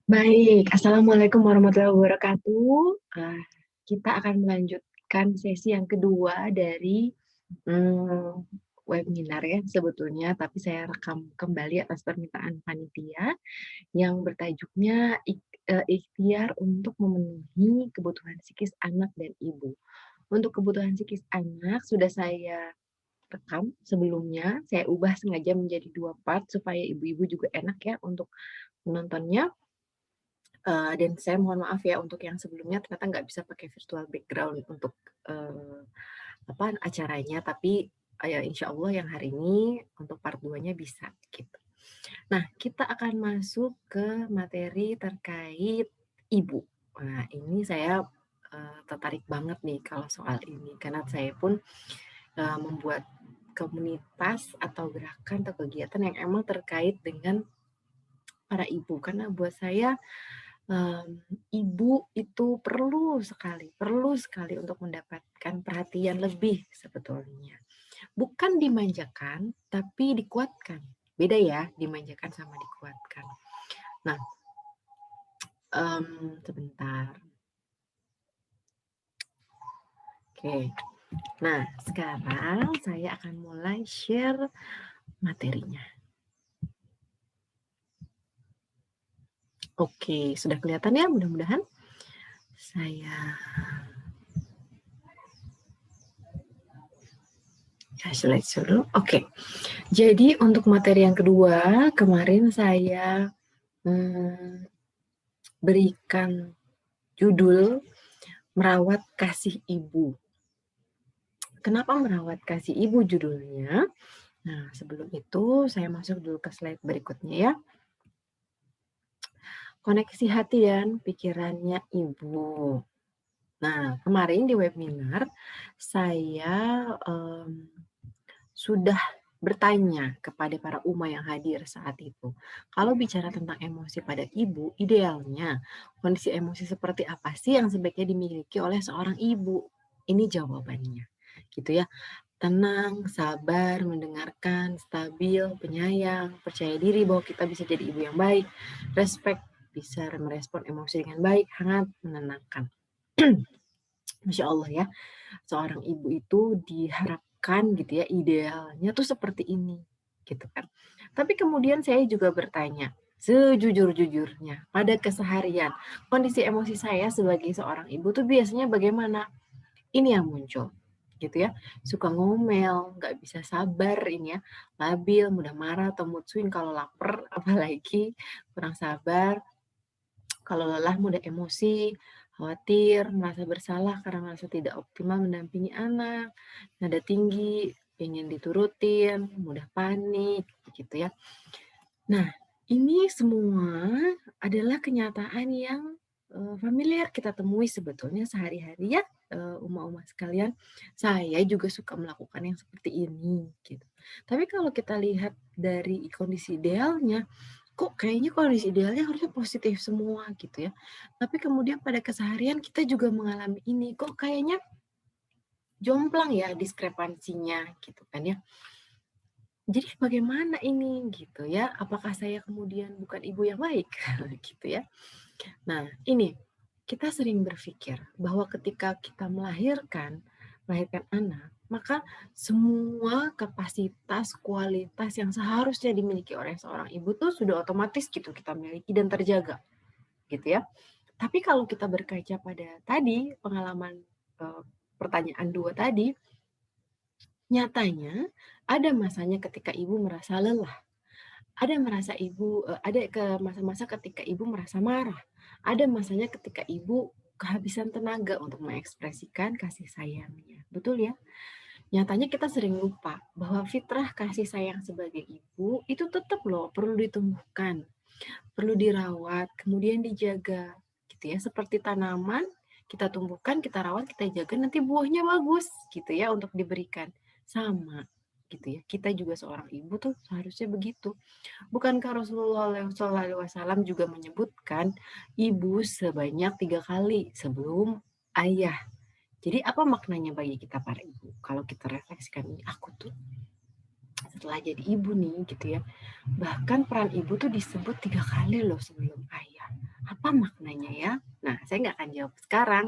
Baik, Assalamualaikum warahmatullahi wabarakatuh. Ah, kita akan melanjutkan sesi yang kedua dari mm, webinar ya sebetulnya, tapi saya rekam kembali atas permintaan panitia yang bertajuknya ikhtiar untuk memenuhi kebutuhan psikis anak dan ibu. Untuk kebutuhan psikis anak sudah saya rekam sebelumnya, saya ubah sengaja menjadi 2 part supaya ibu-ibu juga enak ya untuk menontonnya. Dan saya mohon maaf ya untuk yang sebelumnya ternyata nggak bisa pakai virtual background untuk acaranya, tapi ya insya Allah yang hari ini untuk part 2-nya bisa gitu. Nah, kita akan masuk ke materi terkait ibu. Nah, ini saya tertarik banget nih kalau soal ini karena saya pun membuat komunitas atau gerakan atau kegiatan yang emang terkait dengan para ibu karena buat saya ibu itu perlu sekali untuk mendapatkan perhatian lebih sebetulnya. Bukan dimanjakan, tapi dikuatkan. Beda ya, dimanjakan sama dikuatkan. Nah, sebentar. Oke. Nah, sekarang saya akan mulai share materinya. Oke, sudah kelihatan ya mudah-mudahan. Saya kasih slide dulu. Oke. Jadi untuk materi yang kedua, kemarin saya berikan judul Merawat Kasih Ibu. Kenapa merawat kasih ibu judulnya? Nah, sebelum itu saya masuk dulu ke slide berikutnya ya. Koneksi hati dan pikirannya ibu. Nah, kemarin di webinar saya sudah bertanya kepada para UMA yang hadir saat itu. Kalau bicara tentang emosi pada ibu, idealnya kondisi emosi seperti apa sih yang sebaiknya dimiliki oleh seorang ibu? Ini jawabannya, gitu ya. Tenang, sabar, mendengarkan, stabil, penyayang, percaya diri bahwa kita bisa jadi ibu yang baik, respect, bisa merespon emosi dengan baik, hangat, menenangkan. Masya Allah ya, seorang ibu itu diharapkan gitu ya, idealnya tuh seperti ini, gitu kan. Tapi kemudian saya juga bertanya, sejujur-jujurnya, pada keseharian, kondisi emosi saya sebagai seorang ibu tuh biasanya bagaimana? Ini yang muncul, gitu ya. Suka ngomel, nggak bisa sabar ini ya, labil, mudah marah atau mood swing kalau lapar, apalagi kurang sabar, kalau lelah mudah emosi, khawatir, merasa bersalah karena merasa tidak optimal mendampingi anak, nada tinggi, ingin diturutin, mudah panik, gitu ya. Nah, ini semua adalah kenyataan yang familiar kita temui sebetulnya sehari-hari ya, uma-uma sekalian. Saya juga suka melakukan yang seperti ini, gitu. Tapi kalau kita lihat dari kondisi idealnya, kok kayaknya kondisi idealnya harusnya positif semua gitu ya. Tapi kemudian pada keseharian kita juga mengalami ini, kok kayaknya jomplang ya diskrepansinya gitu kan ya. Jadi bagaimana ini gitu ya? Apakah saya kemudian bukan ibu yang baik gitu ya? Nah, ini kita sering berpikir bahwa ketika kita melahirkan anak, maka semua kapasitas, kualitas yang seharusnya dimiliki oleh seorang ibu tuh sudah otomatis gitu kita miliki dan terjaga, gitu ya. Tapi kalau kita berkaca pada tadi pengalaman pertanyaan 2 tadi, nyatanya ada masanya ketika ibu merasa lelah. Ada ke masa-masa ketika ibu merasa marah. Ada masanya ketika ibu kehabisan tenaga untuk mengekspresikan kasih sayangnya. Betul ya? Nyatanya kita sering lupa bahwa fitrah kasih sayang sebagai ibu itu tetap loh perlu ditumbuhkan, perlu dirawat, kemudian dijaga. Gitu ya, seperti tanaman kita tumbuhkan, kita rawat, kita jaga, nanti buahnya bagus gitu ya untuk diberikan. Sama gitu ya. Kita juga seorang ibu tuh seharusnya begitu. Bukankah Rasulullah SAW juga menyebutkan ibu sebanyak 3 kali sebelum ayah? Jadi apa maknanya bagi kita para ibu? Kalau kita refleksikan ini, aku tuh setelah jadi ibu nih gitu ya, bahkan peran ibu tuh disebut 3 kali loh sebelum ayah. apa maknanya ya? Nah, saya nggak akan jawab sekarang.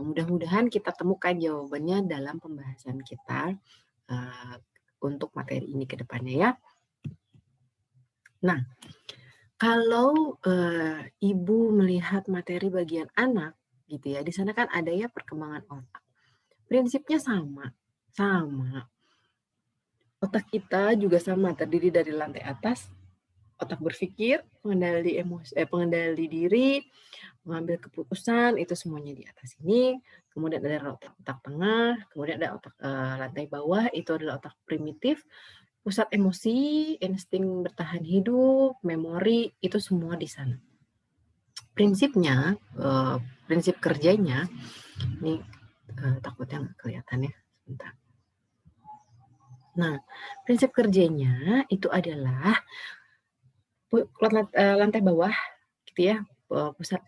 Mudah-mudahan kita temukan jawabannya dalam pembahasan kita uh, untuk materi ini ke depannya ya. Nah, kalau ibu melihat materi bagian anak, gitu ya, di sana kan ada ya perkembangan otak. Prinsipnya sama, sama. Otak kita juga sama, terdiri dari lantai atas, otak berpikir, pengendali emosi, pengendali diri, mengambil keputusan, itu semuanya di atas ini. Kemudian ada otak tengah, kemudian ada otak lantai bawah, itu adalah otak primitif. Pusat emosi, insting bertahan hidup, memori, itu semua di sana. Prinsipnya, prinsip kerjanya, ini takutnya nggak kelihatan ya, sebentar. Nah, prinsip kerjanya itu adalah lantai bawah, gitu ya, pusat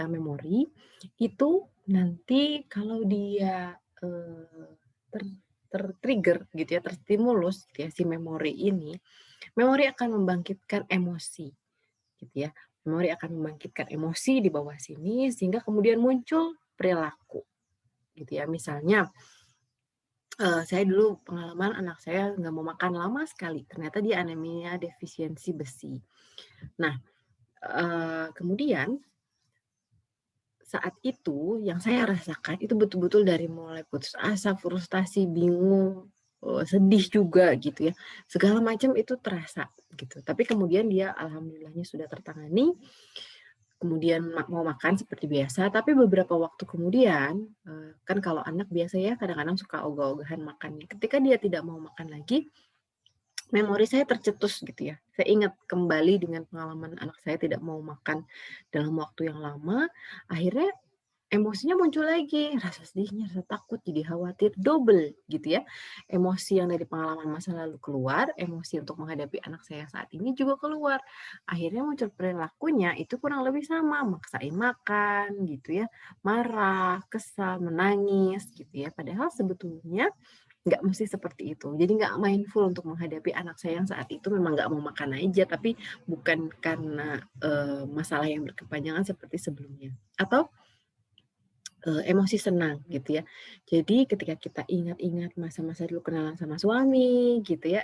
memori, itu nanti kalau dia tertrigger gitu ya, terstimulus gitu ya, si memori ini, memori akan membangkitkan emosi, gitu ya. Memori akan membangkitkan emosi di bawah sini, sehingga kemudian muncul perilaku, gitu ya. Misalnya, saya dulu pengalaman anak saya nggak mau makan lama sekali, ternyata dia anemia defisiensi besi. Nah, kemudian saat itu yang saya rasakan itu betul-betul dari mulai putus asa, frustasi, bingung, sedih juga gitu ya. Segala macam itu terasa gitu. Tapi kemudian dia alhamdulillahnya sudah tertangani, kemudian mau makan seperti biasa, tapi beberapa waktu kemudian, kan kalau anak biasa ya kadang-kadang suka ogah-ogahan makannya. Ketika dia tidak mau makan lagi, memori saya tercetus gitu ya. Saya ingat kembali dengan pengalaman anak saya tidak mau makan dalam waktu yang lama, akhirnya emosinya muncul lagi, rasa sedihnya, rasa takut, jadi khawatir, double gitu ya. Emosi yang dari pengalaman masa lalu keluar, emosi untuk menghadapi anak saya saat ini juga keluar. Akhirnya muncul perilakunya itu kurang lebih sama, maksain makan gitu ya, marah, kesal, menangis gitu ya. Padahal sebetulnya nggak mesti seperti itu. Jadi nggak mindful untuk menghadapi anak saya yang saat itu memang nggak mau makan aja, tapi bukan karena masalah yang berkepanjangan seperti sebelumnya. Atau emosi senang gitu ya. Jadi ketika kita ingat-ingat masa-masa dulu kenalan sama suami gitu ya,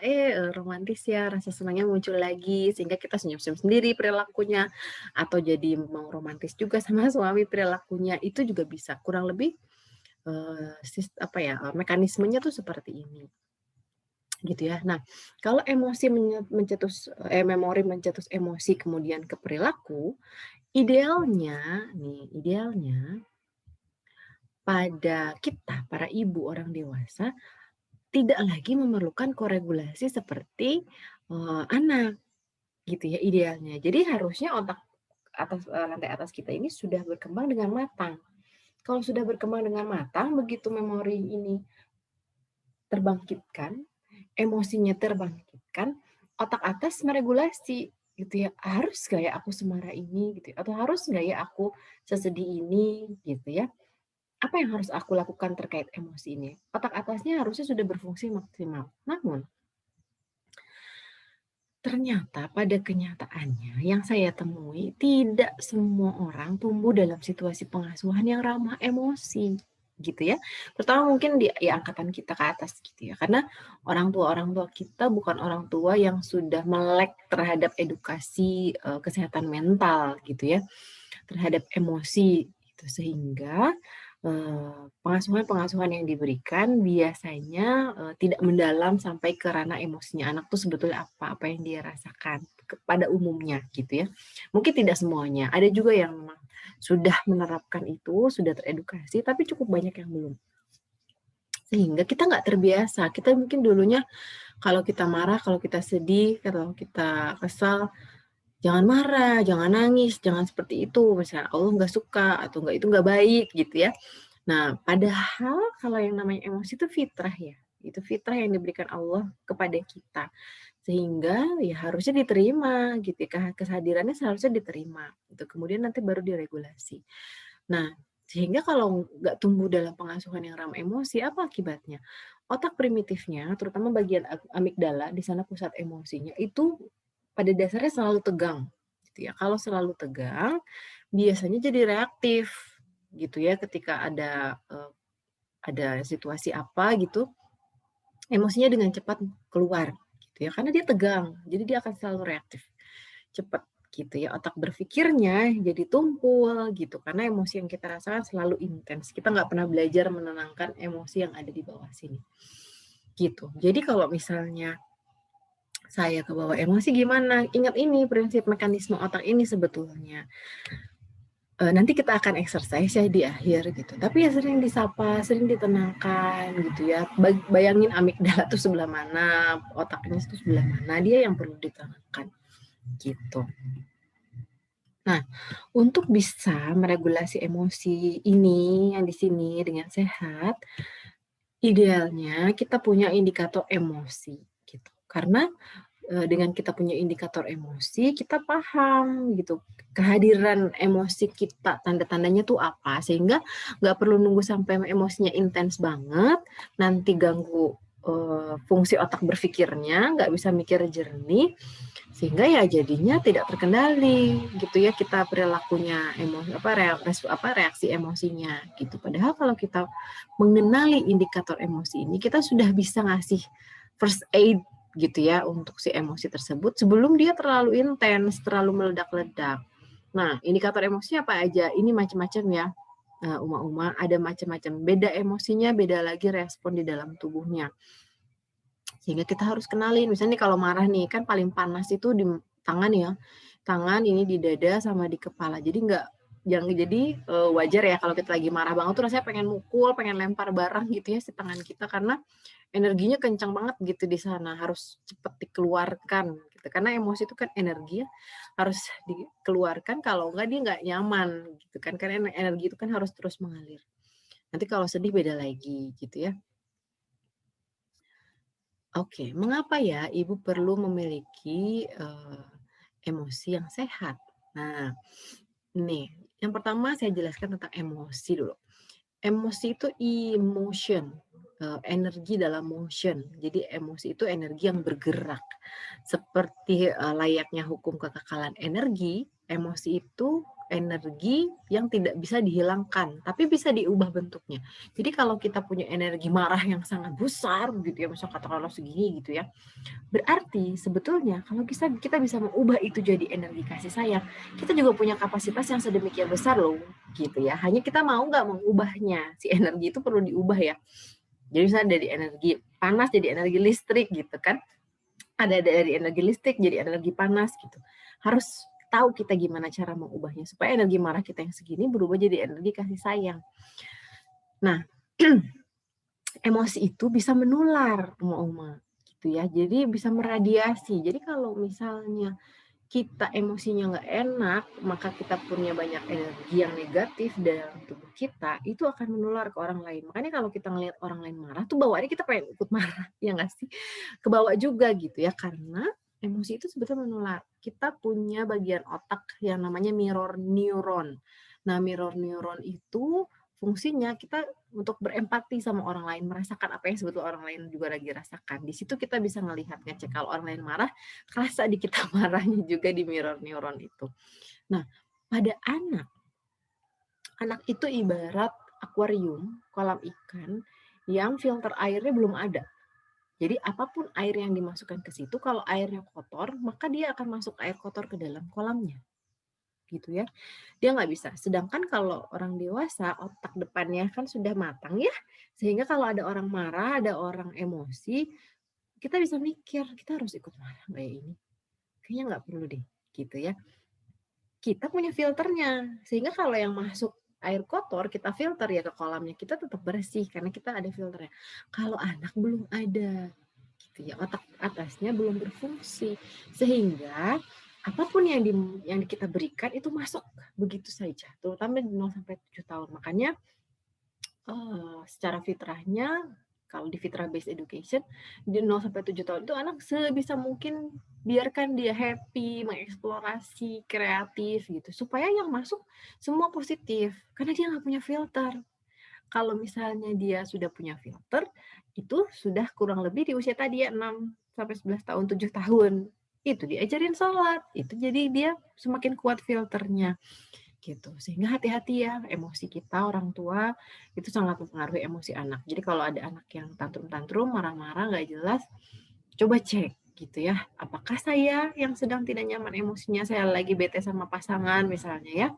romantis ya, rasa senangnya muncul lagi sehingga kita senyum-senyum sendiri perilakunya, atau jadi mau romantis juga sama suami perilakunya, itu juga bisa. Kurang lebih mekanismenya tuh seperti ini gitu ya. Nah, kalau emosi memori mencetus emosi kemudian ke perilaku, idealnya pada kita, para ibu orang dewasa, tidak lagi memerlukan koregulasi seperti, anak, gitu ya idealnya. Jadi harusnya otak lantai atas kita ini sudah berkembang dengan matang. Kalau sudah berkembang dengan matang, begitu memori ini terbangkitkan, emosinya terbangkitkan, otak atas meregulasi, gitu ya. Harus nggak ya aku semarah ini, gitu ya, atau harus nggak ya aku sesedih ini, gitu ya. Apa yang harus aku lakukan terkait emosi ini? Otak atasnya harusnya sudah berfungsi maksimal. Namun, ternyata pada kenyataannya yang saya temui, tidak semua orang tumbuh dalam situasi pengasuhan yang ramah emosi, gitu ya. Terutama mungkin di angkatan kita ke atas gitu ya. Karena orang tua kita bukan orang tua yang sudah melek terhadap edukasi kesehatan mental gitu ya, terhadap emosi gitu. Sehingga pengasuhan-pengasuhan yang diberikan biasanya tidak mendalam sampai ke ranah emosinya anak tuh sebetulnya apa yang dia rasakan pada umumnya gitu ya. Mungkin tidak semuanya, ada juga yang memang sudah menerapkan itu, sudah teredukasi, tapi cukup banyak yang belum. Sehingga kita nggak terbiasa, kita mungkin dulunya kalau kita marah, kalau kita sedih, kalau kita kesal, jangan marah, jangan nangis, jangan seperti itu, misalnya Allah nggak suka, atau nggak itu nggak baik gitu ya. Nah, padahal kalau yang namanya emosi itu fitrah ya. Itu fitrah yang diberikan Allah kepada kita. Sehingga ya harusnya diterima gitu ya. Kesadarannya seharusnya diterima. Itu kemudian nanti baru diregulasi. Nah, sehingga kalau nggak tumbuh dalam pengasuhan yang ramah emosi, apa akibatnya? Otak primitifnya, terutama bagian amigdala, di sana pusat emosinya, itu pada dasarnya selalu tegang. gitu ya. Kalau selalu tegang, biasanya jadi reaktif gitu ya ketika ada situasi apa gitu, emosinya dengan cepat keluar gitu ya, karena dia tegang, jadi dia akan selalu reaktif, cepat gitu ya. Otak berpikirnya jadi tumpul gitu, karena emosi yang kita rasakan selalu intens. Kita nggak pernah belajar menenangkan emosi yang ada di bawah sini, gitu. Jadi kalau misalnya saya kebawa emosi gimana, ingat ini prinsip mekanisme otak ini sebetulnya. Nanti kita akan exercise ya di akhir gitu, tapi ya sering disapa, sering ditenangkan gitu ya. Bayangin amigdala tuh sebelah mana, otaknya itu sebelah mana, dia yang perlu ditenangkan gitu. Nah, untuk bisa meregulasi emosi ini yang di sini dengan sehat, idealnya kita punya indikator emosi gitu. Karena dengan kita punya indikator emosi, kita paham gitu, kehadiran emosi kita, tanda-tandanya tuh apa, sehingga nggak perlu nunggu sampai emosinya intens banget, nanti ganggu fungsi otak berpikirnya, nggak bisa mikir jernih, sehingga ya jadinya tidak terkendali gitu ya kita perilakunya, reaksi emosinya gitu. Padahal kalau kita mengenali indikator emosi ini, kita sudah bisa ngasih first aid gitu ya untuk si emosi tersebut sebelum dia terlalu intens, terlalu meledak-ledak. Nah, indikator emosinya apa aja? Ini macam-macam ya. Uma-uma ada macam-macam. Beda emosinya, beda lagi respon di dalam tubuhnya. Sehingga kita harus kenalin, misalnya nih kalau marah nih, kan paling panas itu di tangan ya. Tangan ini di dada sama di kepala. Jadi wajar ya kalau kita lagi marah banget tuh rasanya pengen mukul, pengen lempar barang gitu ya si tangan kita karena energinya kencang banget gitu di sana, harus cepet dikeluarkan gitu. Karena emosi itu kan energi ya, harus dikeluarkan kalau enggak dia nggak nyaman gitu kan. Karena energi itu kan harus terus mengalir. Nanti kalau sedih beda lagi gitu ya. Oke, mengapa ya ibu perlu memiliki, emosi yang sehat? Nah, nih, yang pertama saya jelaskan tentang emosi dulu. Emosi itu emotion, energi dalam motion. Jadi emosi itu energi yang bergerak. Seperti, layaknya hukum kekekalan energi, emosi itu energi yang tidak bisa dihilangkan, tapi bisa diubah bentuknya. Jadi kalau kita punya energi marah yang sangat besar gitu ya, misal katakanlah segini gitu ya, berarti sebetulnya kalau kita bisa mengubah itu jadi energi kasih sayang, kita juga punya kapasitas yang sedemikian besar loh, gitu ya. Hanya kita mau nggak mengubahnya. Si energi itu perlu diubah ya. Jadi misalnya dari energi panas jadi energi listrik gitu kan. Ada dari energi listrik jadi energi panas gitu. Harus tahu kita gimana cara mengubahnya supaya energi marah kita yang segini berubah jadi energi kasih sayang. Nah, emosi itu bisa menular, Uma-Uma, gitu ya. Jadi bisa meradiasi. Jadi kalau misalnya kita emosinya nggak enak, maka kita punya banyak energi yang negatif dalam tubuh kita, itu akan menular ke orang lain. Makanya kalau kita ngelihat orang lain marah, tuh bawaannya kita pengen ikut marah, ya nggak sih? Kebawa juga gitu ya, karena emosi itu sebetulnya menular. Kita punya bagian otak yang namanya mirror neuron. Nah, mirror neuron itu fungsinya kita untuk berempati sama orang lain, merasakan apa yang sebetulnya orang lain juga lagi rasakan. Di situ kita bisa ngelihat, ngecek kalau orang lain marah, kerasa di kita marahnya juga di mirror neuron itu. Nah, pada anak, anak itu ibarat akuarium, kolam ikan, yang filter airnya belum ada. Jadi apapun air yang dimasukkan ke situ, kalau airnya kotor, maka dia akan masuk air kotor ke dalam kolamnya. Gitu ya. Dia nggak bisa. Sedangkan kalau orang dewasa, otak depannya kan sudah matang ya, sehingga kalau ada orang marah, ada orang emosi, kita bisa mikir, kita harus ikut marah nggak ya ini? Kayaknya nggak perlu deh, gitu ya. Kita punya filternya, sehingga kalau yang masuk air kotor kita filter ya ke kolamnya, kita tetap bersih karena kita ada filternya. Kalau anak belum ada, gitu ya, otak atasnya belum berfungsi, sehingga apapun yang kita berikan itu masuk begitu saja, terutama di 0 sampai 7 tahun. Makanya secara fitrahnya, kalau di fitrah based education, di 0 sampai 7 tahun itu anak sebisa mungkin biarkan dia happy, mengeksplorasi, kreatif gitu, supaya yang masuk semua positif, karena dia nggak punya filter. Kalau misalnya dia sudah punya filter, itu sudah kurang lebih di usia tadi ya 6 sampai 11 tahun, 7 tahun. itu diajarin sholat, itu jadi dia semakin kuat filternya gitu. Sehingga hati-hati ya, emosi kita orang tua itu sangat mempengaruhi emosi anak. Jadi kalau ada anak yang tantrum-tantrum, marah-marah nggak jelas, coba cek gitu ya, apakah saya yang sedang tidak nyaman emosinya, saya lagi bete sama pasangan misalnya ya.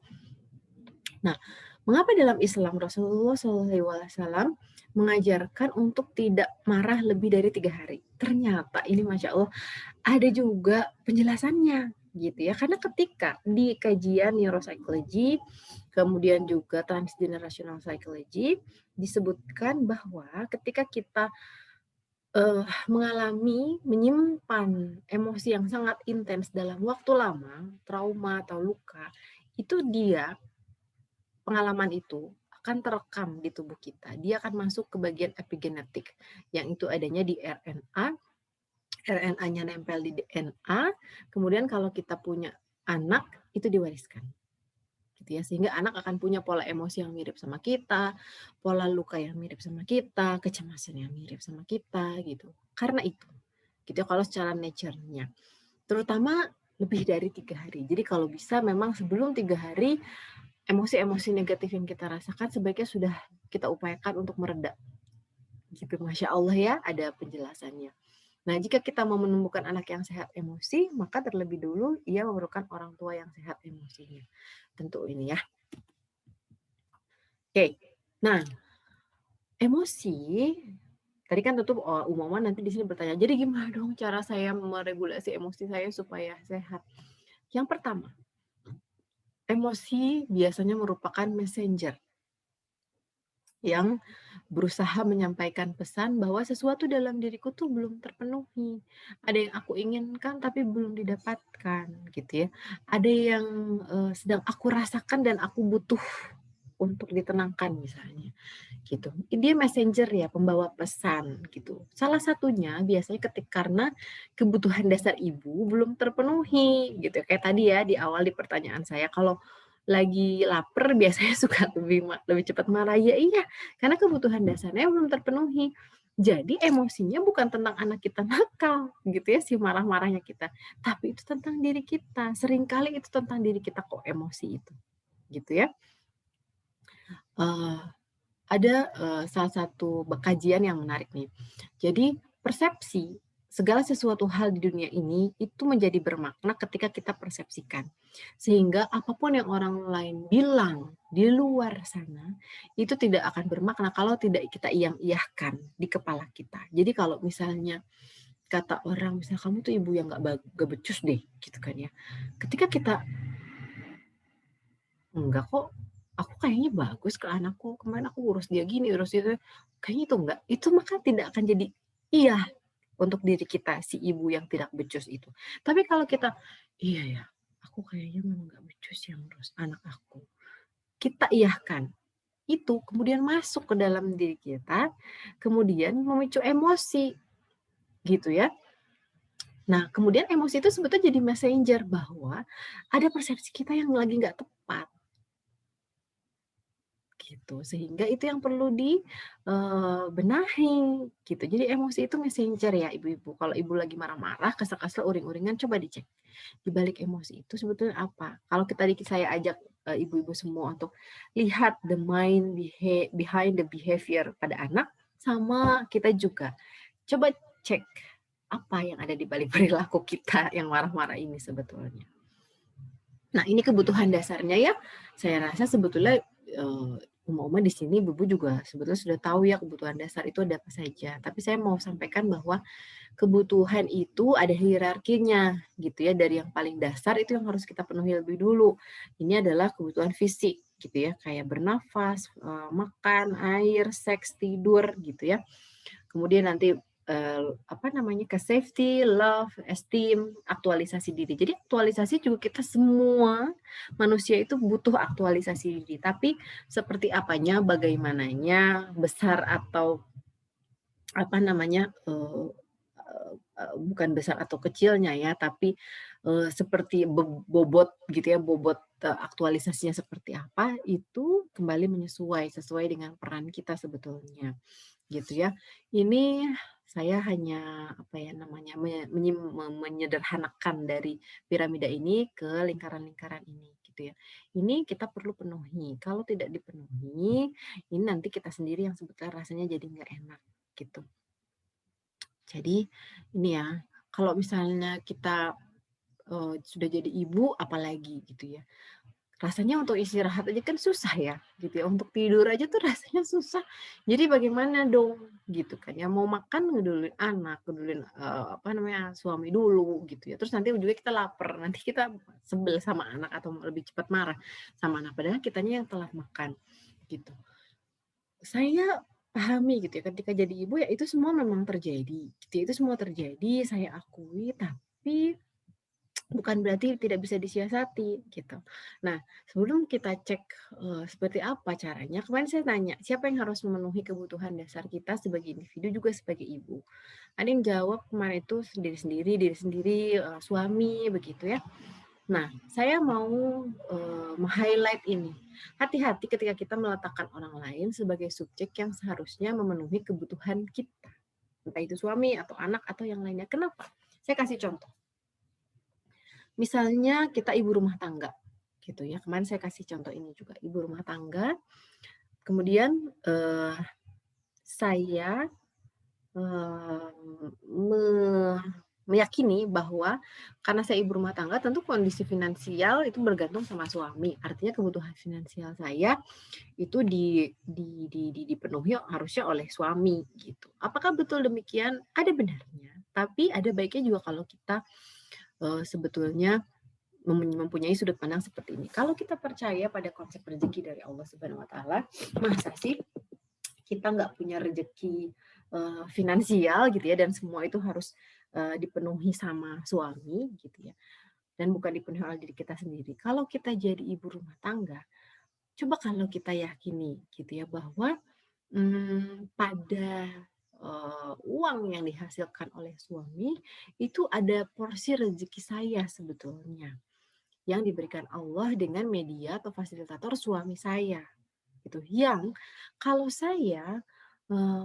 Nah, mengapa dalam Islam Rasulullah SAW mengajarkan untuk tidak marah lebih dari 3 hari? Ternyata ini Masya Allah ada juga penjelasannya gitu ya. Karena ketika di kajian neuropsychology, kemudian juga transgenerational psychology, disebutkan bahwa ketika kita mengalami, menyimpan emosi yang sangat intens dalam waktu lama, trauma atau luka, itu dia pengalaman itu akan terekam di tubuh kita. Dia akan masuk ke bagian epigenetik, yang itu adanya di RNA, RNA-nya nempel di DNA, kemudian kalau kita punya anak, itu diwariskan. Gitu ya, sehingga anak akan punya pola emosi yang mirip sama kita, pola luka yang mirip sama kita, kecemasan yang mirip sama kita, gitu. Karena itu, gitu ya, kalau secara nature-nya. Terutama lebih dari 3 hari. Jadi kalau bisa memang sebelum 3 hari, emosi-emosi negatif yang kita rasakan sebaiknya sudah kita upayakan untuk mereda. Gitu, Masya Allah ya, ada penjelasannya. Nah, jika kita mau menemukan anak yang sehat emosi, maka terlebih dulu ia memerlukan orang tua yang sehat emosinya. Tentu ini ya. Oke. Nah, emosi tadi kan tentu Umama nanti di sini bertanya, jadi gimana dong cara saya meregulasi emosi saya supaya sehat? Yang pertama, emosi biasanya merupakan messenger yang berusaha menyampaikan pesan bahwa sesuatu dalam diriku tuh belum terpenuhi. Ada yang aku inginkan tapi belum didapatkan gitu ya. Ada yang sedang aku rasakan dan aku butuh untuk ditenangkan misalnya gitu. Dia messenger ya, pembawa pesan gitu. Salah satunya biasanya karena kebutuhan dasar ibu belum terpenuhi gitu. Kayak tadi ya di awal di pertanyaan saya, kalau lagi lapar biasanya suka lebih cepat marah. Ya iya, karena kebutuhan dasarnya belum terpenuhi. Jadi emosinya bukan tentang anak kita nakal gitu ya, si marah-marahnya kita, tapi itu tentang diri kita. Seringkali itu tentang diri kita kok emosi itu. Gitu ya. Uh, ada salah satu kajian yang menarik nih. Jadi persepsi segala sesuatu hal di dunia ini itu menjadi bermakna ketika kita persepsikan. Sehingga apapun yang orang lain bilang di luar sana itu tidak akan bermakna kalau tidak kita iyah-iyahkan di kepala kita. Jadi kalau misalnya kata orang, misalnya kamu tuh ibu yang gak becus deh gitu kan ya. Ketika kita enggak kok, aku kayaknya bagus ke anakku, kemarin aku urus dia gini, urus itu, kayaknya itu enggak. Itu maka tidak akan jadi iya untuk diri kita, si ibu yang tidak becus itu. Tapi kalau kita, iya ya, aku kayaknya memang enggak becus yang urus anak aku. Kita iyahkan, itu kemudian masuk ke dalam diri kita, kemudian memicu emosi, gitu ya. Nah, kemudian emosi itu sebetulnya jadi messenger bahwa ada persepsi kita yang lagi nggak tepat gitu. Sehingga itu yang perlu benahi gitu. Jadi emosi itu messenger ya ibu-ibu. Kalau ibu lagi marah-marah, kesel-kesel, uring-uringan, coba dicek. Di balik emosi itu sebetulnya apa? Kalau tadi saya ajak ibu-ibu semua untuk lihat the mind behind the behavior pada anak, sama kita juga. Coba cek apa yang ada di balik perilaku kita yang marah-marah ini sebetulnya. Nah, ini kebutuhan dasarnya ya. Saya rasa sebetulnya Uma-uma di sini Ibu juga sebetulnya sudah tahu ya kebutuhan dasar itu ada apa saja. Tapi saya mau sampaikan bahwa kebutuhan itu ada hierarkinya gitu ya. Dari yang paling dasar itu yang harus kita penuhi lebih dulu. Ini adalah kebutuhan fisik gitu ya, kayak bernafas, makan, air, seks, tidur gitu ya. Kemudian nanti ke safety, love, esteem, aktualisasi diri. Jadi aktualisasi juga kita semua manusia itu butuh aktualisasi diri. Tapi seperti apanya, bagaimananya, besar atau bukan besar atau kecilnya ya, tapi, seperti bobot gitu ya, bobot, aktualisasinya seperti apa, itu kembali sesuai dengan peran kita sebetulnya, gitu ya. Ini saya hanya, apa ya namanya, menyederhanakan dari piramida ini ke lingkaran-lingkaran ini, gitu ya. Ini kita perlu penuhi, kalau tidak dipenuhi, ini nanti kita sendiri yang sebetulnya rasanya jadi nggak enak, gitu. Jadi ini ya, kalau misalnya kita, sudah jadi ibu apalagi gitu ya, rasanya untuk istirahat aja kan susah ya gitu ya, untuk tidur aja tuh rasanya susah. Jadi bagaimana dong gitu kan ya, mau makan ngeduluin anak, ngeduluin, apa namanya, suami dulu gitu ya, terus nanti ujungnya kita lapar, nanti kita sebel sama anak atau lebih cepat marah sama anak, padahal kitanya yang telat makan gitu. Saya pahami gitu ya, ketika jadi ibu ya itu semua memang terjadi, gitu ya, itu semua terjadi, saya akui, tapi bukan berarti tidak bisa disiasati, gitu. Nah, sebelum kita cek, seperti apa caranya, kemarin saya tanya, siapa yang harus memenuhi kebutuhan dasar kita sebagai individu juga sebagai ibu? Ada yang jawab kemarin itu sendiri-sendiri, diri sendiri, suami, begitu ya. Nah, saya mau, meng-highlight ini. Hati-hati ketika kita meletakkan orang lain sebagai subjek yang seharusnya memenuhi kebutuhan kita. Entah itu suami atau anak atau yang lainnya. Kenapa? Saya kasih contoh. Misalnya kita ibu rumah tangga, gitu ya. Kemarin saya kasih contoh ini juga, ibu rumah tangga. Kemudian, saya me meyakini bahwa karena saya ibu rumah tangga tentu kondisi finansial itu bergantung sama suami. Artinya kebutuhan finansial saya itu dipenuhi harusnya oleh suami gitu. Apakah betul demikian? Ada benarnya, tapi ada baiknya juga kalau kita, sebetulnya mempunyai sudut pandang seperti ini. Kalau kita percaya pada konsep rezeki dari Allah Subhanahu wa taala, masa sih kita nggak punya rezeki finansial gitu ya dan semua itu harus dipenuhi sama suami gitu ya dan bukan dipenuhi oleh diri kita sendiri. Kalau kita jadi ibu rumah tangga, coba kalau kita yakini gitu ya bahwa pada uang yang dihasilkan oleh suami itu ada porsi rezeki saya sebetulnya yang diberikan Allah dengan media atau fasilitator suami saya gitu. Yang kalau saya,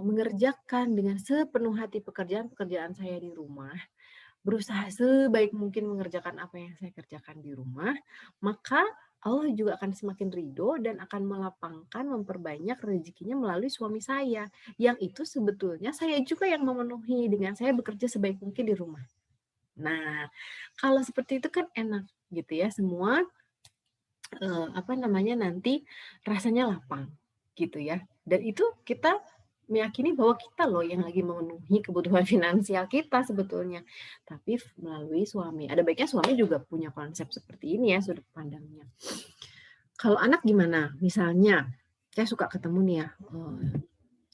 mengerjakan dengan sepenuh hati pekerjaan-pekerjaan saya di rumah, berusaha sebaik mungkin mengerjakan apa yang saya kerjakan di rumah, maka Allah juga akan semakin ridho dan akan melapangkan, memperbanyak rezekinya melalui suami saya. Yang itu sebetulnya saya juga yang memenuhi dengan saya bekerja sebaik mungkin di rumah. Nah, kalau seperti itu kan enak gitu ya, semua apa namanya, nanti rasanya lapang, gitu ya. Dan itu kita meyakini bahwa kita loh yang lagi memenuhi kebutuhan finansial kita sebetulnya, tapi melalui suami. Ada baiknya suami juga punya konsep seperti ini ya, sudut pandangnya. Kalau anak gimana? Misalnya, saya suka ketemu nih ya,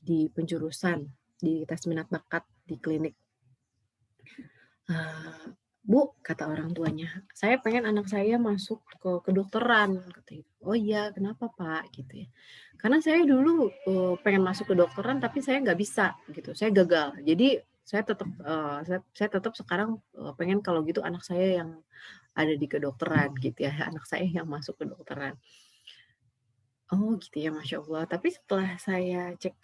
di penjurusan, di tes minat bakat, di klinik. Bu, kata orang tuanya, "Saya pengen anak saya masuk ke kedokteran," katanya. "Oh iya, kenapa Pak?" Gitu ya. "Karena saya dulu, pengen masuk kedokteran tapi saya nggak bisa," gitu, "saya gagal. Jadi saya tetap, saya tetap sekarang, pengen kalau gitu anak saya yang ada di kedokteran," gitu ya, anak saya yang masuk kedokteran. Oh gitu ya, masya Allah. Tapi setelah saya cek,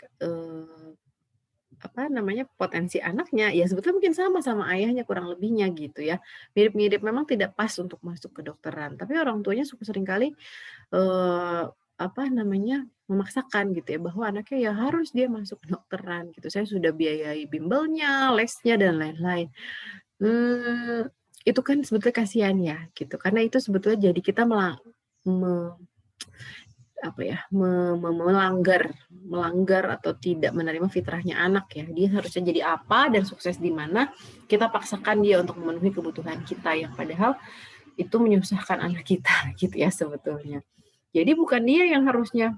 apa namanya, potensi anaknya, ya sebetulnya mungkin sama sama ayahnya kurang lebihnya gitu ya. Mirip-mirip, memang tidak pas untuk masuk kedokteran, tapi orang tuanya seringkali, apa namanya, memaksakan gitu ya, bahwa anaknya ya harus dia masuk kedokteran gitu. Saya sudah biayai bimbelnya, lesnya, dan lain-lain. Mmm, itu kan sebetulnya kasihan ya gitu, karena itu sebetulnya jadi kita me apa ya, melanggar atau tidak menerima fitrahnya anak ya. Dia harusnya jadi apa dan sukses di mana, kita paksakan dia untuk memenuhi kebutuhan kita yang padahal itu menyusahkan anak kita gitu ya sebetulnya. Jadi bukan dia yang harusnya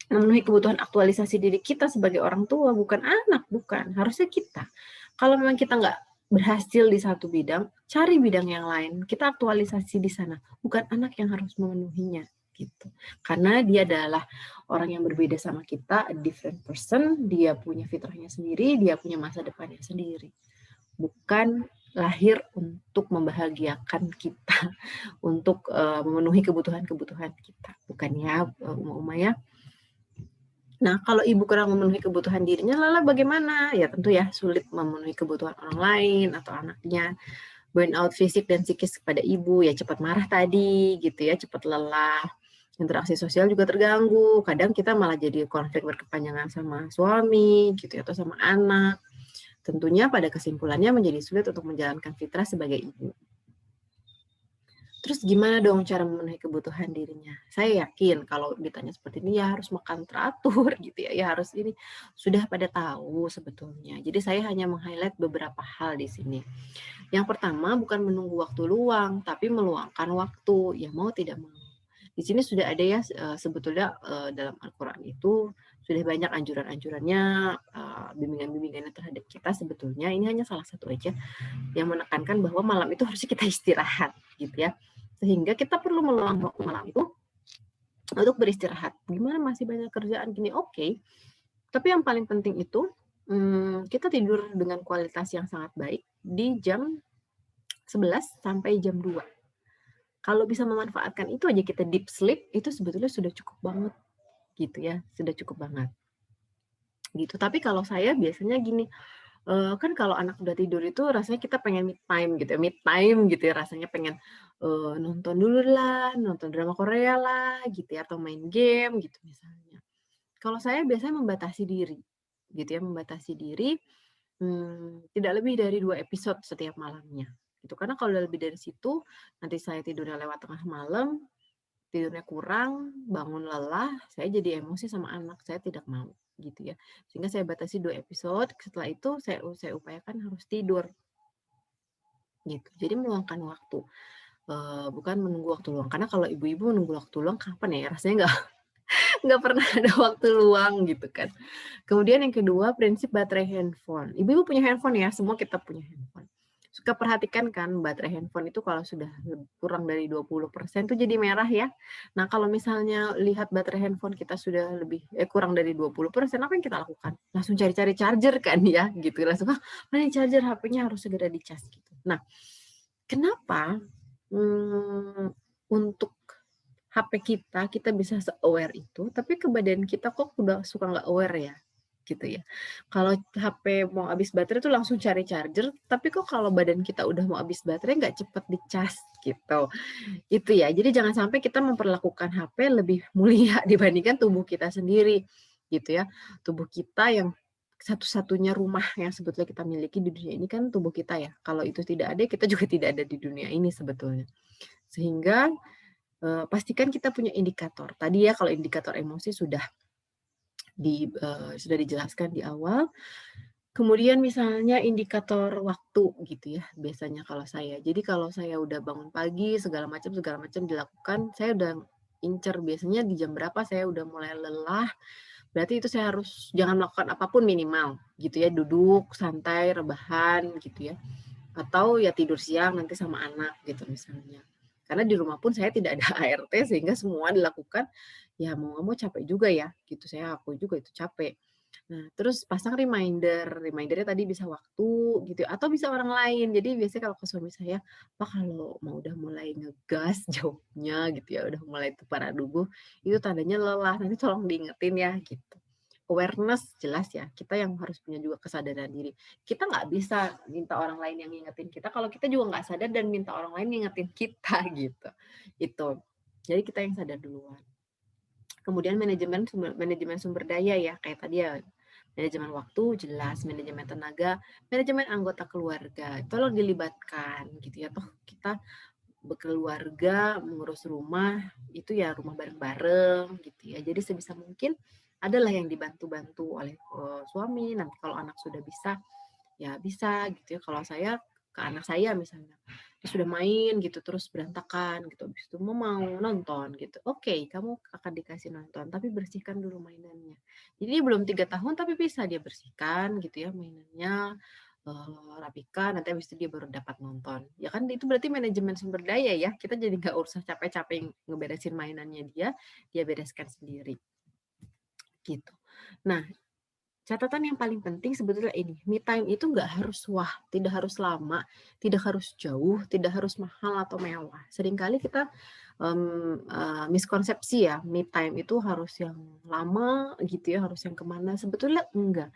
memenuhi kebutuhan aktualisasi diri kita sebagai orang tua, bukan anak, bukan. Harusnya kita. Kalau memang kita nggak berhasil di satu bidang, cari bidang yang lain. Kita aktualisasi di sana. Bukan anak yang harus memenuhinya gitu. Karena dia adalah orang yang berbeda sama kita, a different person, dia punya fitrahnya sendiri, dia punya masa depannya sendiri. bukan lahir untuk membahagiakan kita, untuk, memenuhi kebutuhan-kebutuhan kita, bukan ya, Uma ya. Nah, kalau ibu kurang memenuhi kebutuhan dirinya, lalu bagaimana? Ya tentu ya sulit memenuhi kebutuhan orang lain atau anaknya. Burnout fisik dan psikis kepada ibu, ya cepat marah tadi gitu ya, cepat lelah, interaksi sosial juga terganggu, kadang kita malah jadi konflik berkepanjangan sama suami gitu ya, atau sama anak. Tentunya pada kesimpulannya menjadi sulit untuk menjalankan fitrah sebagai ibu. Terus gimana dong cara memenuhi kebutuhan dirinya? Saya yakin kalau ditanya seperti ini ya harus makan teratur gitu ya, ya harus ini. Sudah pada tahu sebetulnya. Jadi saya hanya meng-highlight beberapa hal di sini. Yang pertama bukan menunggu waktu luang, tapi meluangkan waktu, ya mau tidak mau. Di sini sudah ada ya sebetulnya dalam Al-Quran itu sudah banyak anjuran-anjurannya, bimbingan-bimbingannya terhadap kita sebetulnya. Ini hanya salah satu aja yang menekankan bahwa malam itu harusnya kita istirahat gitu ya. Sehingga kita perlu meluangkan waktu malam itu untuk beristirahat. Gimana masih banyak kerjaan gini, oke. Tapi yang paling penting itu kita tidur dengan kualitas yang sangat baik di jam 11 sampai jam 2. Kalau bisa memanfaatkan itu aja kita deep sleep, itu sebetulnya sudah cukup banget gitu ya, sudah cukup banget. Gitu. Tapi kalau saya biasanya gini, kan kalau anak udah tidur itu rasanya kita pengen me time gitu ya, rasanya pengen, nonton dulu lah, nonton drama Korea lah gitu ya, atau main game gitu misalnya. Kalau saya biasanya membatasi diri, gitu ya, membatasi diri, tidak lebih dari 2 episode setiap malamnya, gitu. Karena kalau udah lebih dari situ, nanti saya tidurnya lewat tengah malam, tidurnya kurang, bangun lelah, saya jadi emosi sama anak, saya tidak mau, gitu ya. Sehingga saya batasi 2 episode, setelah itu saya upayakan harus tidur, gitu. Jadi meluangkan waktu, bukan menunggu waktu luang, karena kalau ibu-ibu menunggu waktu luang kapan ya, rasanya nggak pernah ada waktu luang gitu kan. Kemudian yang kedua, prinsip baterai handphone. Ibu-ibu punya handphone ya, semua kita punya handphone. Suka perhatikan kan baterai handphone itu kalau sudah kurang dari 20% tuh jadi merah ya. Nah, kalau misalnya lihat baterai handphone kita sudah kurang dari 20%, apa yang kita lakukan? Langsung cari-cari charger kan ya, gitu. Langsung, mana charger HP-nya harus segera dicas gitu. Nah, kenapa untuk HP kita bisa se-aware itu, tapi ke badan kita kok udah suka nggak aware ya, gitu ya. Kalau HP mau habis baterai tuh langsung cari charger, tapi kok kalau badan kita udah mau habis baterai nggak cepet dicas gitu. Itu ya, jadi jangan sampai kita memperlakukan HP lebih mulia dibandingkan tubuh kita sendiri, gitu ya. Tubuh kita yang satu-satunya rumah yang sebetulnya kita miliki di dunia ini kan tubuh kita ya. Kalau itu tidak ada, kita juga tidak ada di dunia ini sebetulnya. Sehingga pastikan kita punya indikator. Tadi ya kalau indikator emosi sudah dijelaskan di awal. Kemudian misalnya indikator waktu gitu ya, biasanya kalau saya. Jadi kalau saya udah bangun pagi segala macam dilakukan, saya udah incer biasanya di jam berapa saya udah mulai lelah, berarti itu saya harus jangan melakukan apapun minimal gitu ya, duduk santai, rebahan gitu ya. Atau ya tidur siang nanti sama anak gitu misalnya. Karena di rumah pun saya tidak ada ART sehingga semua dilakukan, ya mau nggak mau capek juga ya, gitu. Saya akui juga itu capek. Nah, terus pasang remindernya tadi bisa waktu gitu ya, atau bisa orang lain. Jadi biasanya kalau ke suami saya, "Pak kalau mau udah mulai ngegas jawabnya gitu ya, udah mulai tuh dubuh, itu tandanya lelah, nanti tolong diingetin ya," gitu. Awareness jelas ya, kita yang harus punya juga kesadaran diri. Kita nggak bisa minta orang lain yang ngingetin kita, kalau kita juga nggak sadar dan minta orang lain ngingetin kita gitu. Itu. Jadi kita yang sadar duluan. Kemudian manajemen sumber daya ya, kayak tadi ya, manajemen waktu jelas, manajemen tenaga, manajemen anggota keluarga, tolong dilibatkan gitu ya. Toh kita berkeluarga, mengurus rumah, itu ya rumah bareng-bareng gitu ya. Jadi sebisa mungkin adalah yang dibantu-bantu oleh suami, nanti kalau anak sudah bisa ya bisa gitu ya. Kalau saya ke anak saya misalnya, dia sudah main gitu terus berantakan gitu, habis itu mau nonton gitu. Oke, kamu akan dikasih nonton, tapi bersihkan dulu mainannya. Jadi dia belum 3 tahun tapi bisa dia bersihkan gitu ya mainannya, rapikan, nanti habis itu dia baru dapat nonton. Ya kan itu berarti manajemen sumber daya ya, kita jadi nggak usah capek-capek ngeberesin mainannya dia, dia bereskan sendiri, gitu. Nah, Catatan yang paling penting sebetulnya ini, me time itu nggak harus wah, tidak harus lama, tidak harus jauh, tidak harus mahal atau mewah. Seringkali kita miskonsepsi ya, me time itu harus yang lama gitu ya, harus yang kemana. Sebetulnya enggak.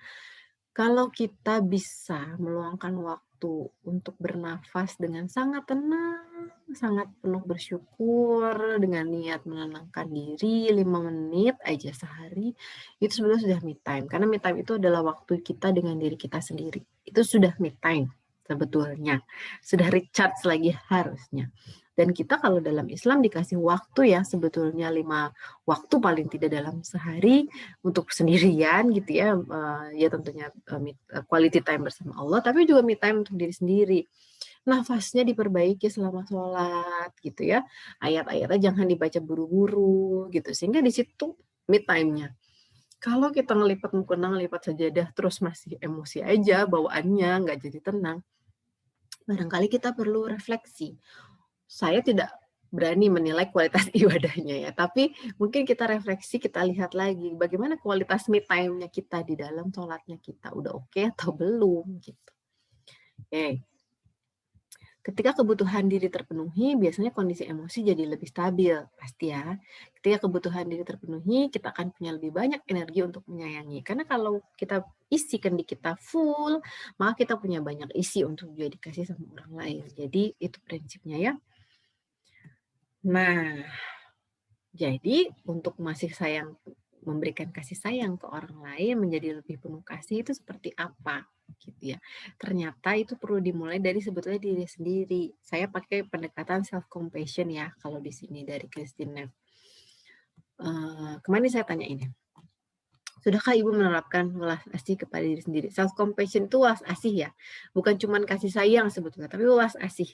Kalau kita bisa meluangkan waktu untuk bernafas dengan sangat tenang, sangat penuh bersyukur, dengan niat menenangkan diri 5 menit aja sehari, itu sebenarnya sudah me time. Karena me time itu adalah waktu kita dengan diri kita sendiri. Itu sudah me time sebetulnya. Sudah recharge lagi harusnya. Dan kita kalau dalam Islam dikasih waktu ya sebetulnya 5 waktu paling tidak dalam sehari untuk sendirian gitu ya, ya tentunya quality time bersama Allah, tapi juga me time untuk diri sendiri. Nafasnya diperbaiki selama sholat gitu ya, ayat-ayatnya jangan dibaca buru-buru gitu, sehingga di situ me time-nya. Kalau kita ngelipat mukena, ngelipat sajadah terus masih emosi aja bawaannya, nggak jadi tenang, barangkali kita perlu refleksi. Saya tidak berani menilai kualitas ibadahnya ya, tapi mungkin kita refleksi, kita lihat lagi bagaimana kualitas me time-nya kita di dalam sholatnya kita, udah oke atau belum gitu. Oke. Ketika kebutuhan diri terpenuhi, biasanya kondisi emosi jadi lebih stabil, pasti ya. Ketika kebutuhan diri terpenuhi, kita akan punya lebih banyak energi untuk menyayangi. Karena kalau kita isi kendi kita full, maka kita punya banyak isi untuk juga dikasih sama orang lain. Jadi itu prinsipnya ya. Nah, jadi untuk memberikan kasih sayang ke orang lain menjadi lebih penuh kasih itu seperti apa gitu ya. Ternyata itu perlu dimulai dari sebetulnya diri sendiri. Saya pakai pendekatan self compassion ya kalau di sini dari Christine Neff. Kemarin saya tanya ini. Sudahkah Ibu menerapkan welas asih kepada diri sendiri? Self compassion itu welas asih ya. Bukan cuma kasih sayang sebetulnya, tapi welas asih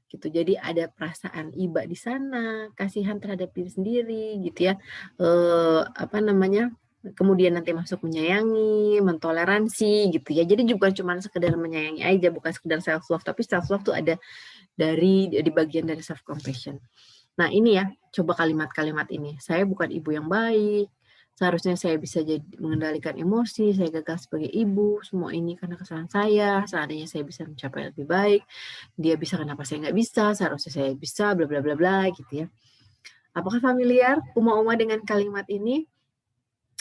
gitu. Jadi ada perasaan iba di sana, kasihan terhadap diri sendiri gitu ya. Apa namanya? Kemudian nanti masuk menyayangi, mentoleransi gitu ya. Jadi juga cuma sekedar menyayangi aja, bukan sekedar self love, tapi self love tuh ada di bagian dari self compassion. Nah, ini ya, coba kalimat-kalimat ini. Saya bukan ibu yang baik. Seharusnya saya bisa mengendalikan emosi, saya gagal sebagai ibu, semua ini karena kesalahan saya, seandainya saya bisa mencapai lebih baik, dia bisa kenapa saya nggak bisa, seharusnya saya bisa, bla bla bla bla gitu ya. Apakah familiar Uma dengan kalimat ini?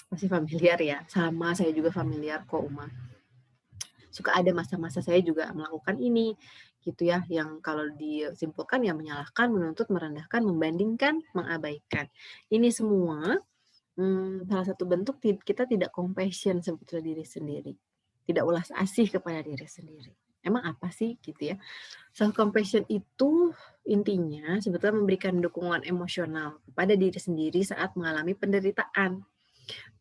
Masih familiar ya, sama saya juga familiar kok Uma. Suka ada masa-masa saya juga melakukan ini gitu ya, yang kalau disimpulkan ya menyalahkan, menuntut, merendahkan, membandingkan, mengabaikan. Ini semua salah satu bentuk kita tidak compassion sebetulnya diri sendiri. Tidak ulas asih kepada diri sendiri. Emang apa sih gitu ya? Self compassion itu intinya sebetulnya memberikan dukungan emosional kepada diri sendiri saat mengalami penderitaan.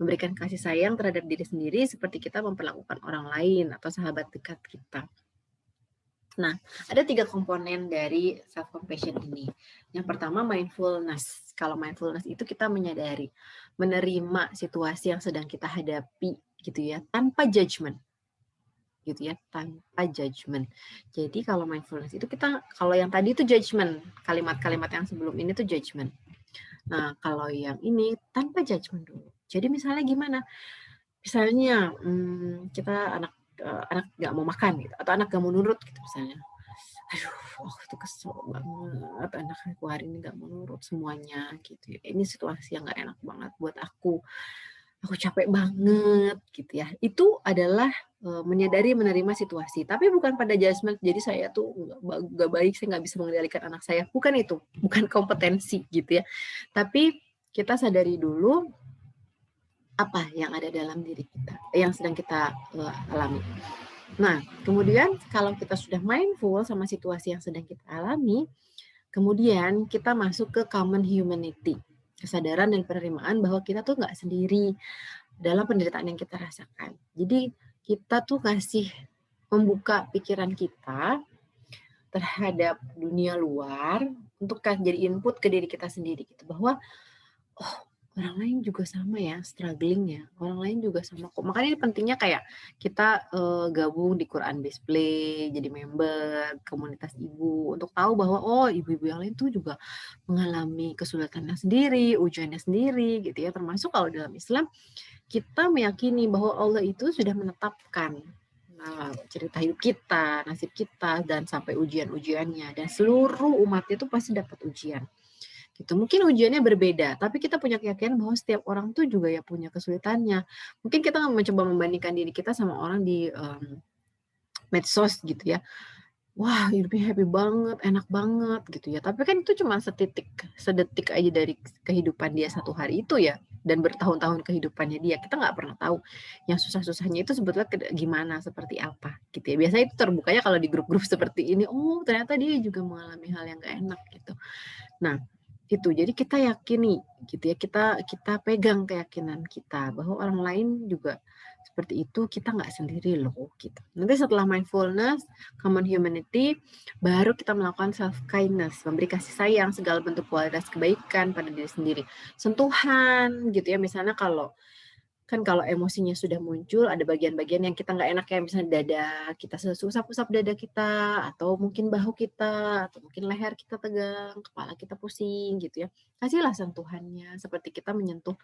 Memberikan kasih sayang terhadap diri sendiri seperti kita memperlakukan orang lain atau sahabat dekat kita. Nah, ada 3 komponen dari self compassion ini. Yang pertama mindfulness. Kalau mindfulness itu kita menyadari, menerima situasi yang sedang kita hadapi gitu ya, tanpa judgment. Gitu ya, tanpa judgment. Jadi kalau mindfulness itu kita, kalau yang tadi itu judgment, kalimat-kalimat yang sebelum ini tuh judgment. Nah, kalau yang ini tanpa judgment dulu. Jadi misalnya gimana? Misalnya kita anak nggak mau makan gitu, atau anak nggak mau nurut gitu misalnya. Aduh, itu kesel banget, anak aku hari ini nggak mau nurut semuanya gitu ya. Ini situasi yang nggak enak banget buat aku. Aku capek banget gitu ya. Itu adalah menyadari, menerima situasi. Tapi bukan pada judgment. Jadi saya tuh nggak baik, saya nggak bisa mengendalikan anak saya. Bukan itu, bukan kompetensi gitu ya. Tapi kita sadari dulu apa yang ada dalam diri kita, yang sedang kita alami. Nah, kemudian kalau kita sudah mindful sama situasi yang sedang kita alami, kemudian kita masuk ke common humanity, kesadaran dan penerimaan bahwa kita tuh nggak sendiri dalam penderitaan yang kita rasakan. Jadi kita tuh kasih membuka pikiran kita terhadap dunia luar untuk jadi input ke diri kita sendiri gitu, bahwa oh orang lain juga sama ya struggling ya, orang lain juga sama kok. Makanya ini pentingnya kayak kita, gabung di Quran Display, jadi member komunitas ibu, untuk tahu bahwa, oh ibu-ibu yang lain tuh juga mengalami kesulitannya sendiri, ujiannya sendiri gitu ya. Termasuk kalau dalam Islam, kita meyakini bahwa Allah itu sudah menetapkan, cerita hidup kita, nasib kita, dan sampai ujian-ujiannya. Dan seluruh umat itu pasti dapat ujian gitu. Mungkin ujiannya berbeda, tapi kita punya keyakinan bahwa setiap orang tuh juga ya punya kesulitannya. Mungkin kita mencoba membandingkan diri kita sama orang di medsos gitu ya. Wah, hidupnya happy banget, enak banget gitu ya. Tapi kan itu cuma sedetik aja dari kehidupan dia satu hari itu ya. Dan bertahun-tahun kehidupannya dia. Kita nggak pernah tahu yang susah-susahnya itu sebetulnya gimana, seperti apa gitu ya. Biasanya itu terbukanya kalau di grup-grup seperti ini. Oh, ternyata dia juga mengalami hal yang nggak enak gitu. Nah, itu. Jadi kita yakini gitu ya, kita pegang keyakinan kita bahwa orang lain juga seperti itu, kita nggak sendiri loh gitu. Nanti setelah mindfulness, common humanity, baru kita melakukan self kindness, memberi kasih sayang segala bentuk kualitas kebaikan pada diri sendiri. Sentuhan gitu ya, misalnya kalau emosinya sudah muncul, ada bagian-bagian yang kita nggak enak ya, misalnya dada kita usap-usap dada kita, atau mungkin bahu kita, atau mungkin leher kita tegang, kepala kita pusing gitu ya. Kasihlah sentuhannya, seperti kita menyentuh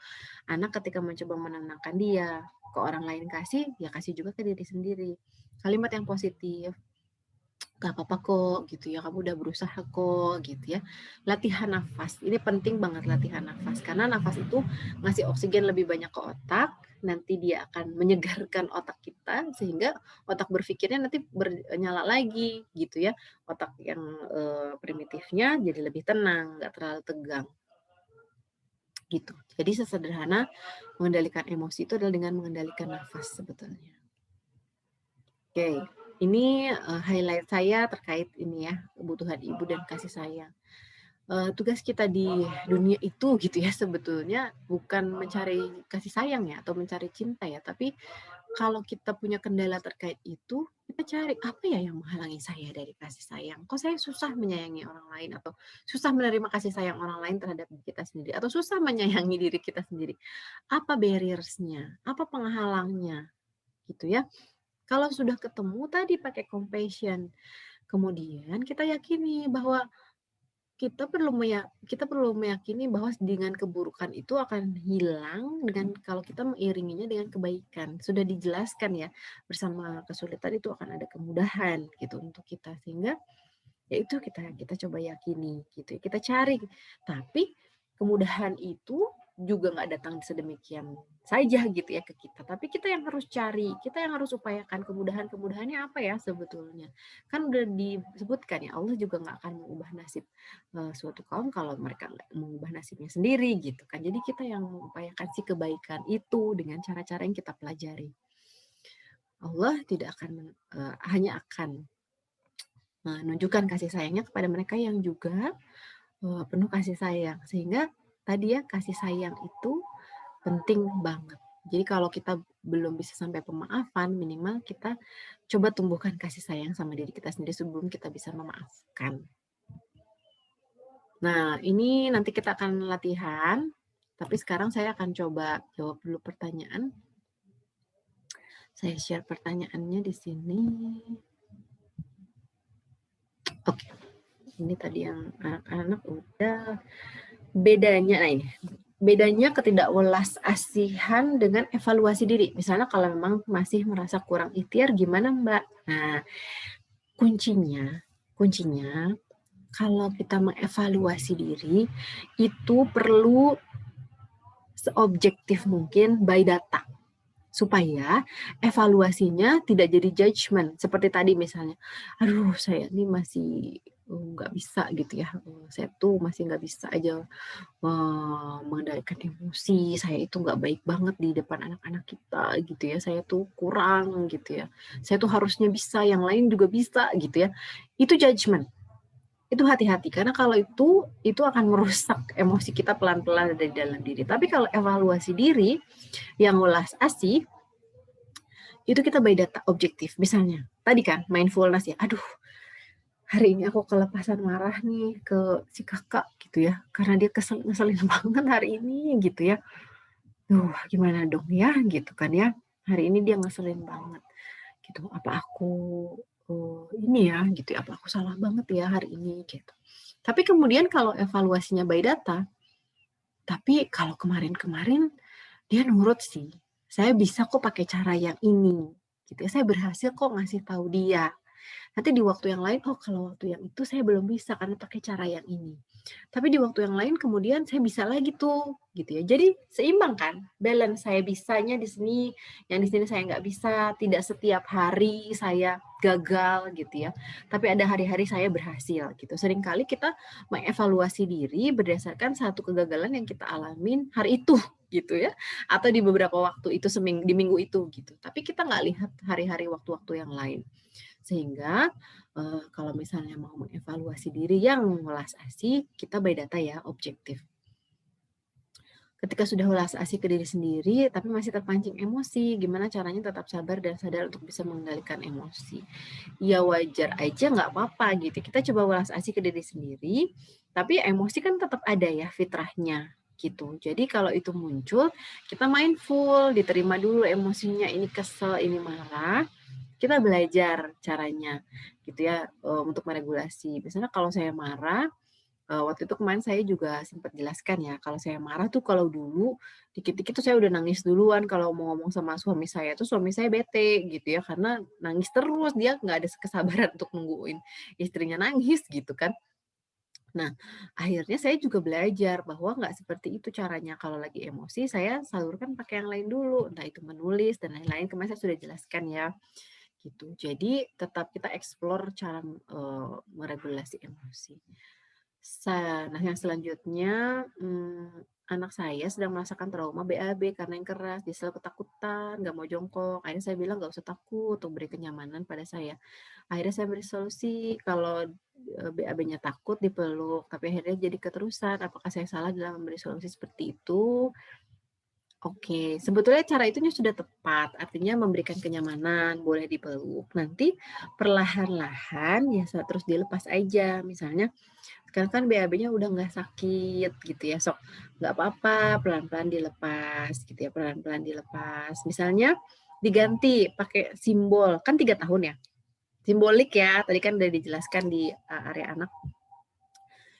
anak ketika mencoba menenangkan dia. Ke orang lain kasih, ya kasih juga ke diri sendiri. Kalimat yang positif, gak apa-apa kok gitu ya, kamu udah berusaha kok gitu ya. Latihan nafas, ini penting banget latihan nafas, karena nafas itu ngasih oksigen lebih banyak ke otak, nanti dia akan menyegarkan otak kita, sehingga otak berpikirnya nanti nyala lagi gitu ya. Otak yang primitifnya jadi lebih tenang, gak terlalu tegang gitu. Jadi sesederhana mengendalikan emosi itu adalah dengan mengendalikan nafas sebetulnya. Oke, ini highlight saya terkait ini ya, kebutuhan ibu dan kasih sayang. Tugas kita di dunia itu gitu ya, sebetulnya bukan mencari kasih sayang ya, atau mencari cinta ya, tapi kalau kita punya kendala terkait itu, kita cari apa ya yang menghalangi saya dari kasih sayang? Kok saya susah menyayangi orang lain, atau susah menerima kasih sayang orang lain terhadap diri kita sendiri, atau susah menyayangi diri kita sendiri. Apa barriers-nya? Apa penghalangnya? Gitu ya. Kalau sudah ketemu tadi pakai compassion, kemudian kita yakini bahwa kita perlu meyakini bahwa dengan keburukan itu akan hilang dengan kalau kita mengiringinya dengan kebaikan. Sudah dijelaskan ya, bersama kesulitan itu akan ada kemudahan gitu untuk kita, sehingga ya itu kita coba yakini gitu ya, kita cari. Tapi kemudahan itu juga nggak datang sedemikian saja gitu ya ke kita, tapi kita yang harus cari, kita yang harus upayakan kemudahannya apa ya sebetulnya. Kan udah disebutkan ya, Allah juga nggak akan mengubah nasib suatu kaum kalau mereka nggak mengubah nasibnya sendiri gitu kan. Jadi kita yang mengupayakan si kebaikan itu dengan cara-cara yang kita pelajari. Allah tidak akan hanya akan menunjukkan kasih sayangnya kepada mereka yang juga penuh kasih sayang. Sehingga tadi ya, kasih sayang itu penting banget. Jadi kalau kita belum bisa sampai pemaafan, minimal kita coba tumbuhkan kasih sayang sama diri kita sendiri sebelum kita bisa memaafkan. Nah, ini nanti kita akan latihan, tapi sekarang saya akan coba jawab dulu pertanyaan. Saya share pertanyaannya di sini. Oke, ini tadi yang anak-anak udah. Bedanya, nah ini, bedanya ketidakwelas asihan dengan evaluasi diri. Misalnya kalau memang masih merasa kurang ikhtiar, gimana Mbak? Nah, kuncinya kalau kita mengevaluasi diri, itu perlu seobjektif mungkin by data, supaya evaluasinya tidak jadi judgement. Seperti tadi misalnya, aduh saya ini masih nggak bisa gitu ya, saya tuh masih nggak bisa aja mengendalikan emosi, saya itu nggak baik banget di depan anak-anak kita gitu ya, saya tuh kurang gitu ya, saya tuh harusnya bisa, yang lain juga bisa gitu ya. Itu judgement. Itu hati-hati, karena kalau itu akan merusak emosi kita pelan-pelan dari dalam diri. Tapi kalau evaluasi diri yang welas asih, itu kita by data objektif. Misalnya, tadi kan mindfulness ya, aduh hari ini aku kelepasan marah nih ke si Kakak gitu ya, karena dia ngeselin banget hari ini gitu ya. Duh, gimana dong ya gitu kan ya, hari ini dia ngeselin banget gitu. Apa aku, ini ya gitu ya, apa aku salah banget ya hari ini gitu. Tapi kemudian kalau evaluasinya by data, tapi kalau kemarin-kemarin dia nurut sih. Saya bisa kok pakai cara yang ini gitu ya, saya berhasil kok ngasih tahu dia. Nanti di waktu yang lain, oh kalau waktu yang itu saya belum bisa karena pakai cara yang ini. Tapi di waktu yang lain kemudian saya bisa lagi tuh, gitu ya. Jadi seimbang kan, balance saya bisanya di sini, yang di sini saya nggak bisa, tidak setiap hari saya gagal gitu ya. Tapi ada hari-hari saya berhasil gitu. Seringkali kita mengevaluasi diri berdasarkan satu kegagalan yang kita alamin hari itu gitu ya, atau di beberapa waktu itu di minggu itu gitu. Tapi kita nggak lihat hari-hari waktu-waktu yang lain. Sehingga, kalau misalnya mau mengevaluasi diri yang welas asih, kita by data ya, objektif. Ketika sudah welas asih ke diri sendiri, tapi masih terpancing emosi, gimana caranya tetap sabar dan sadar untuk bisa mengendalikan emosi? Ya wajar aja nggak apa-apa gitu, kita coba welas asih ke diri sendiri, tapi emosi kan tetap ada ya fitrahnya, gitu. Jadi kalau itu muncul, kita mindful, diterima dulu emosinya, ini kesel, ini marah, kita belajar caranya gitu ya, untuk meregulasi. Misalnya kalau saya marah, waktu itu kemarin saya juga sempat jelaskan ya, kalau saya marah tuh kalau dulu dikit-dikit tuh saya udah nangis duluan kalau mau ngomong sama suami saya tuh suami saya bete gitu ya, karena nangis terus, dia nggak ada kesabaran untuk nungguin istrinya nangis gitu kan. Nah, akhirnya saya juga belajar bahwa nggak seperti itu caranya, kalau lagi emosi saya salurkan pakai yang lain dulu, entah itu menulis dan lain-lain, kemarin saya sudah jelaskan ya. Gitu. Jadi tetap kita explore cara, meregulasi emosi. Nah yang selanjutnya, anak saya sedang merasakan trauma BAB karena yang keras, dia selalu ketakutan, nggak mau jongkok. Akhirnya saya bilang, "Nggak usah takut," untuk beri kenyamanan pada saya. Akhirnya saya beri solusi, kalau, BAB-nya takut dipeluk, tapi akhirnya jadi keterusan. Apakah saya salah dalam memberi solusi seperti itu? Oke, sebetulnya cara itunya sudah tepat, artinya memberikan kenyamanan, boleh dipeluk. Nanti perlahan-lahan ya terus dilepas aja. Misalnya sekarang kan BAB-nya udah nggak sakit gitu ya, sok nggak apa-apa, pelan-pelan dilepas gitu ya, pelan-pelan dilepas. Misalnya diganti pakai simbol, kan 3 tahun ya, simbolik ya, tadi kan udah dijelaskan di area anak.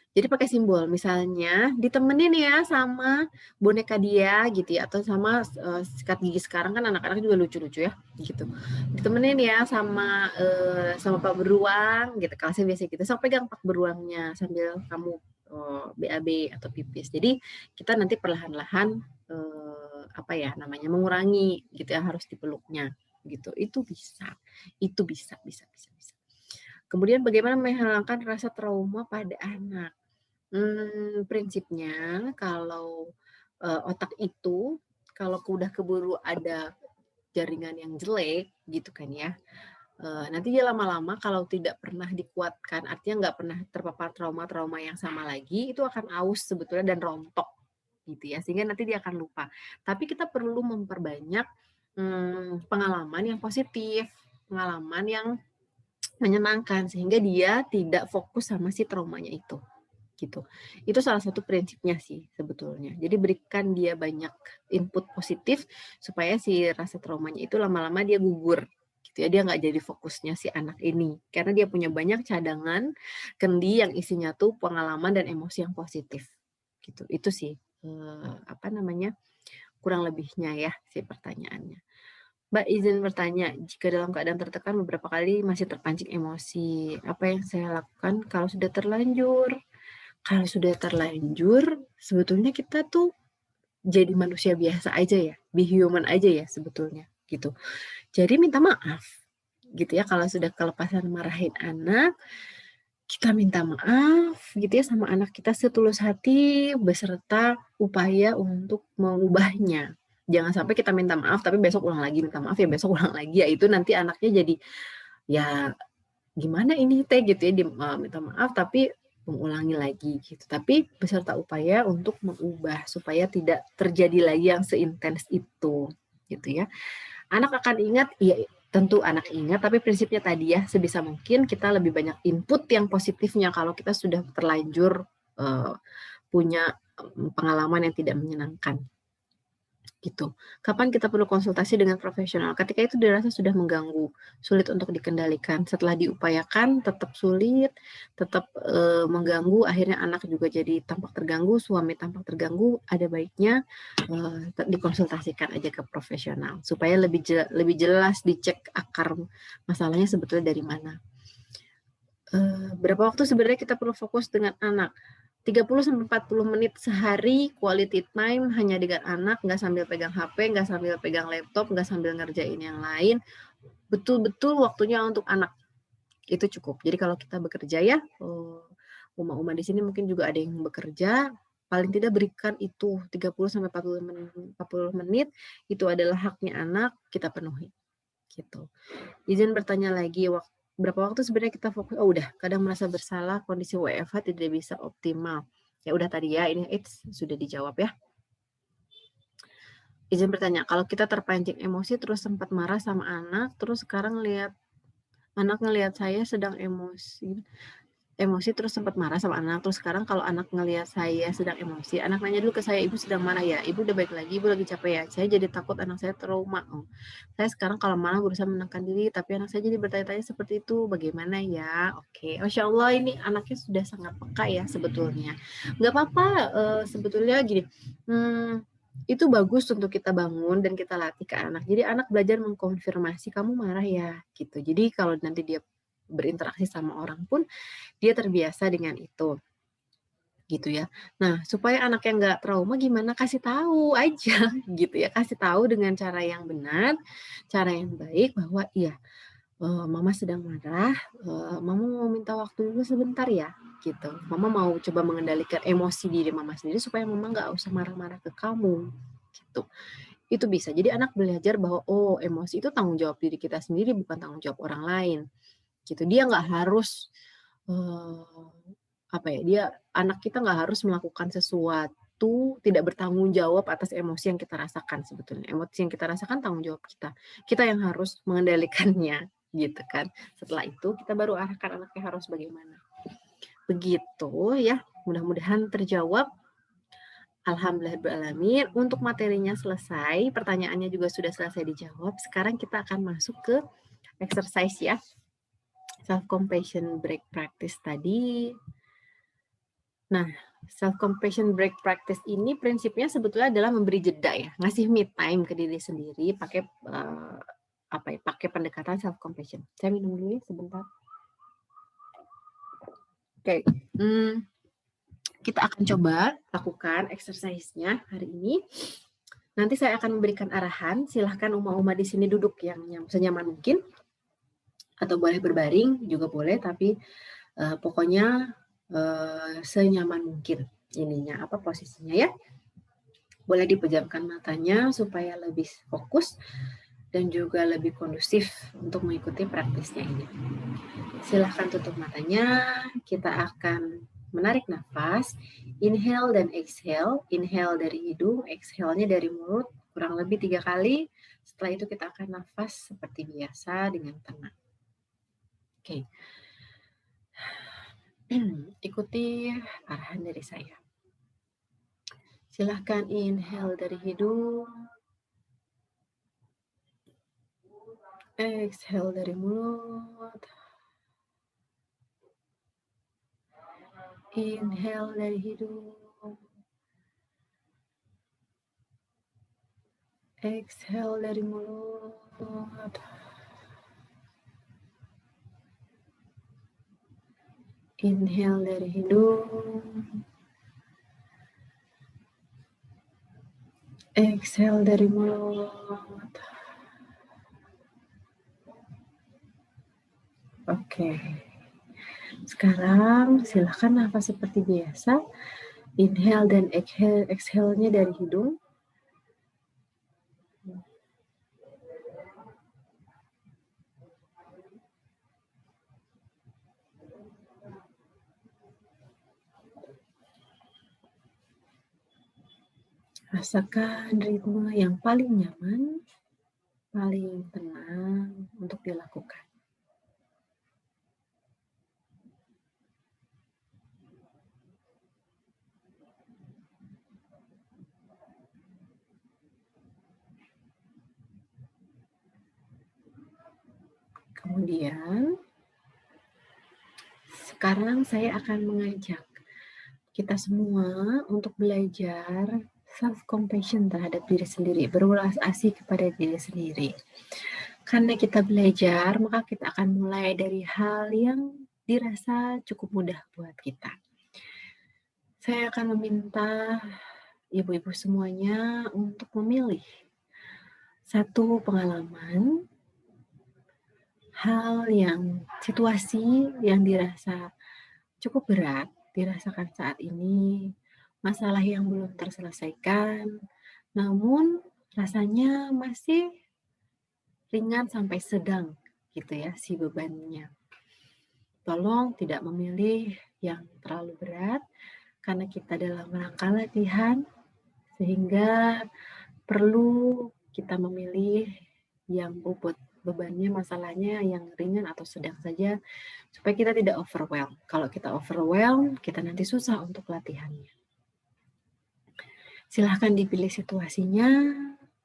Jadi pakai simbol, misalnya ditemenin ya sama boneka dia gitu ya, atau sama, sikat gigi sekarang kan anak-anak juga lucu-lucu ya, gitu. Ditemenin ya sama Pak Beruang gitu, kalau saya biasa gitu, "Sok pegang Pak Beruangnya sambil kamu, BAB atau pipis." Jadi kita nanti perlahan-lahan, apa ya namanya, mengurangi gitu ya, harus dipeluknya gitu. Itu bisa bisa bisa bisa. Kemudian bagaimana menghilangkan rasa trauma pada anak? Prinsipnya kalau, otak itu kalau udah keburu ada jaringan yang jelek gitu kan ya, nanti dia lama-lama kalau tidak pernah dikuatkan, artinya nggak pernah terpapar trauma-trauma yang sama lagi, itu akan aus sebetulnya dan rontok gitu ya, sehingga nanti dia akan lupa. Tapi kita perlu memperbanyak, pengalaman yang positif, pengalaman yang menyenangkan, sehingga dia tidak fokus sama si traumanya itu. Gitu. Itu salah satu prinsipnya sih sebetulnya. Jadi berikan dia banyak input positif supaya si rasa traumanya itu lama-lama dia gugur gitu ya. Dia nggak jadi fokusnya si anak ini. Karena dia punya banyak cadangan kendi yang isinya tuh pengalaman dan emosi yang positif gitu. Itu sih apa namanya? Kurang lebihnya ya si pertanyaannya. Mbak izin bertanya, jika dalam keadaan tertekan beberapa kali masih terpancing emosi, apa yang saya lakukan kalau sudah terlanjur? Kalau sudah terlanjur, sebetulnya kita tuh jadi manusia biasa aja ya, be human aja ya sebetulnya, gitu. Jadi minta maaf, gitu ya, kalau sudah kelepasan marahin anak, kita minta maaf gitu ya sama anak kita setulus hati beserta upaya untuk mengubahnya. Jangan sampai kita minta maaf tapi besok ulang lagi, minta maaf ya besok ulang lagi, ya itu nanti anaknya jadi, ya gimana ini teh gitu ya, minta maaf tapi mengulangi lagi gitu. Tapi beserta upaya untuk mengubah supaya tidak terjadi lagi yang seintens itu gitu ya. Anak akan ingat, iya Tentu anak ingat, tapi prinsipnya tadi ya, sebisa mungkin kita lebih banyak input yang positifnya kalau kita sudah terlanjur punya pengalaman yang tidak menyenangkan. Gitu. Kapan kita perlu konsultasi dengan profesional? Ketika itu dirasa sudah mengganggu, sulit untuk dikendalikan. Setelah diupayakan tetap sulit, tetap mengganggu, akhirnya anak juga jadi tampak terganggu, suami tampak terganggu, ada baiknya dikonsultasikan aja ke profesional supaya lebih jelas dicek akar masalahnya sebetulnya dari mana. Berapa waktu sebenarnya kita perlu fokus dengan anak? 30-40 menit sehari quality time hanya dengan anak, nggak sambil pegang HP, nggak sambil pegang laptop, nggak sambil ngerjain yang lain. Betul-betul waktunya untuk anak. Itu cukup. Jadi kalau kita bekerja ya, uma-uma di sini mungkin juga ada yang bekerja, paling tidak berikan itu 30-40 menit, itu adalah haknya anak, kita penuhi. Gitu. Izin bertanya lagi, berapa waktu sebenarnya kita fokus? Oh udah, kadang merasa bersalah, kondisi WFH tidak bisa optimal. Ya udah tadi ya, ini sudah dijawab ya. Izin bertanya, kalau kita terpancing emosi terus sempat marah sama anak, terus sekarang anak ngelihat saya sedang emosi terus sempat marah sama anak, terus sekarang kalau anak ngelihat saya sedang emosi, anak nanya dulu ke saya, ibu sedang mana ya? Ibu udah baik lagi, ibu lagi capek ya? Saya jadi takut anak saya trauma. Saya sekarang kalau marah berusaha menenangkan diri, tapi anak saya jadi bertanya-tanya seperti itu, bagaimana ya? Oke, Masya Allah ini anaknya sudah sangat peka ya sebetulnya. Nggak apa-apa, sebetulnya gini, itu bagus untuk kita bangun dan kita latih ke anak. Jadi anak belajar mengkonfirmasi, kamu marah ya? Gitu. Jadi kalau nanti dia berinteraksi sama orang pun, dia terbiasa dengan itu, gitu ya. Nah, supaya anaknya nggak trauma gimana, kasih tahu aja gitu ya, kasih tahu dengan cara yang benar, cara yang baik bahwa iya, mama sedang marah, mama mau minta waktu dulu sebentar ya, gitu. Mama mau coba mengendalikan emosi diri mama sendiri supaya mama nggak usah marah-marah ke kamu, gitu. Itu bisa. Jadi anak belajar bahwa, oh emosi itu tanggung jawab diri kita sendiri bukan tanggung jawab orang lain, gitu. Dia nggak harus apa ya, anak kita nggak harus melakukan sesuatu tidak bertanggung jawab atas emosi yang kita rasakan sebetulnya. Emosi yang kita rasakan tanggung jawab kita. Kita yang harus mengendalikannya, gitu kan. Setelah itu kita baru arahkan anaknya harus bagaimana. Begitu ya, mudah-mudahan terjawab. Alhamdulillahirrahmanirrahim. Untuk materinya selesai, pertanyaannya juga sudah selesai dijawab. Sekarang kita akan masuk ke exercise ya. Self-compassion break practice tadi. Nah, self-compassion break practice ini prinsipnya sebetulnya adalah memberi jeda ya, ngasih me time ke diri sendiri pakai pakai pendekatan self-compassion. Saya minum dulu ya sebentar. Oke, kita akan coba lakukan exercise-nya hari ini. Nanti saya akan memberikan arahan, silahkan uma-uma di sini duduk yang senyaman mungkin, atau boleh berbaring juga boleh, tapi pokoknya senyaman mungkin ininya posisinya ya. Boleh dipejamkan matanya supaya lebih fokus dan juga lebih kondusif untuk mengikuti praktisnya ini. Silahkan tutup matanya, kita akan menarik nafas, inhale dan exhale, inhale dari hidung, exhale-nya dari mulut, kurang lebih 3 kali. Setelah itu kita akan nafas seperti biasa dengan tenang. Oke. Ikuti arahan dari saya. Silahkan inhale dari hidung, exhale dari mulut, inhale dari hidung, exhale dari mulut, inhale dari hidung, exhale dari mulut. Oke. Sekarang silahkan nafas seperti biasa. Inhale dan exhale-nya dari hidung. Rasakan ritme yang paling nyaman. paling tenang untuk dilakukan. Kemudian, sekarang saya akan mengajak kita semua untuk belajar self-compassion terhadap diri sendiri, berulas asih kepada diri sendiri. Karena kita belajar, maka kita akan mulai dari hal yang dirasa cukup mudah buat kita. Saya akan meminta ibu-ibu semuanya untuk memilih satu pengalaman, hal yang situasi yang dirasa cukup berat dirasakan saat ini, masalah yang belum terselesaikan, namun rasanya masih ringan sampai sedang gitu ya si bebannya. Tolong tidak memilih yang terlalu berat karena kita dalam rangka latihan sehingga perlu kita memilih yang bobot bebannya, masalahnya yang ringan atau sedang saja supaya kita tidak overwhelm. Kalau kita overwhelm, kita nanti susah untuk latihannya. Silahkan dipilih situasinya,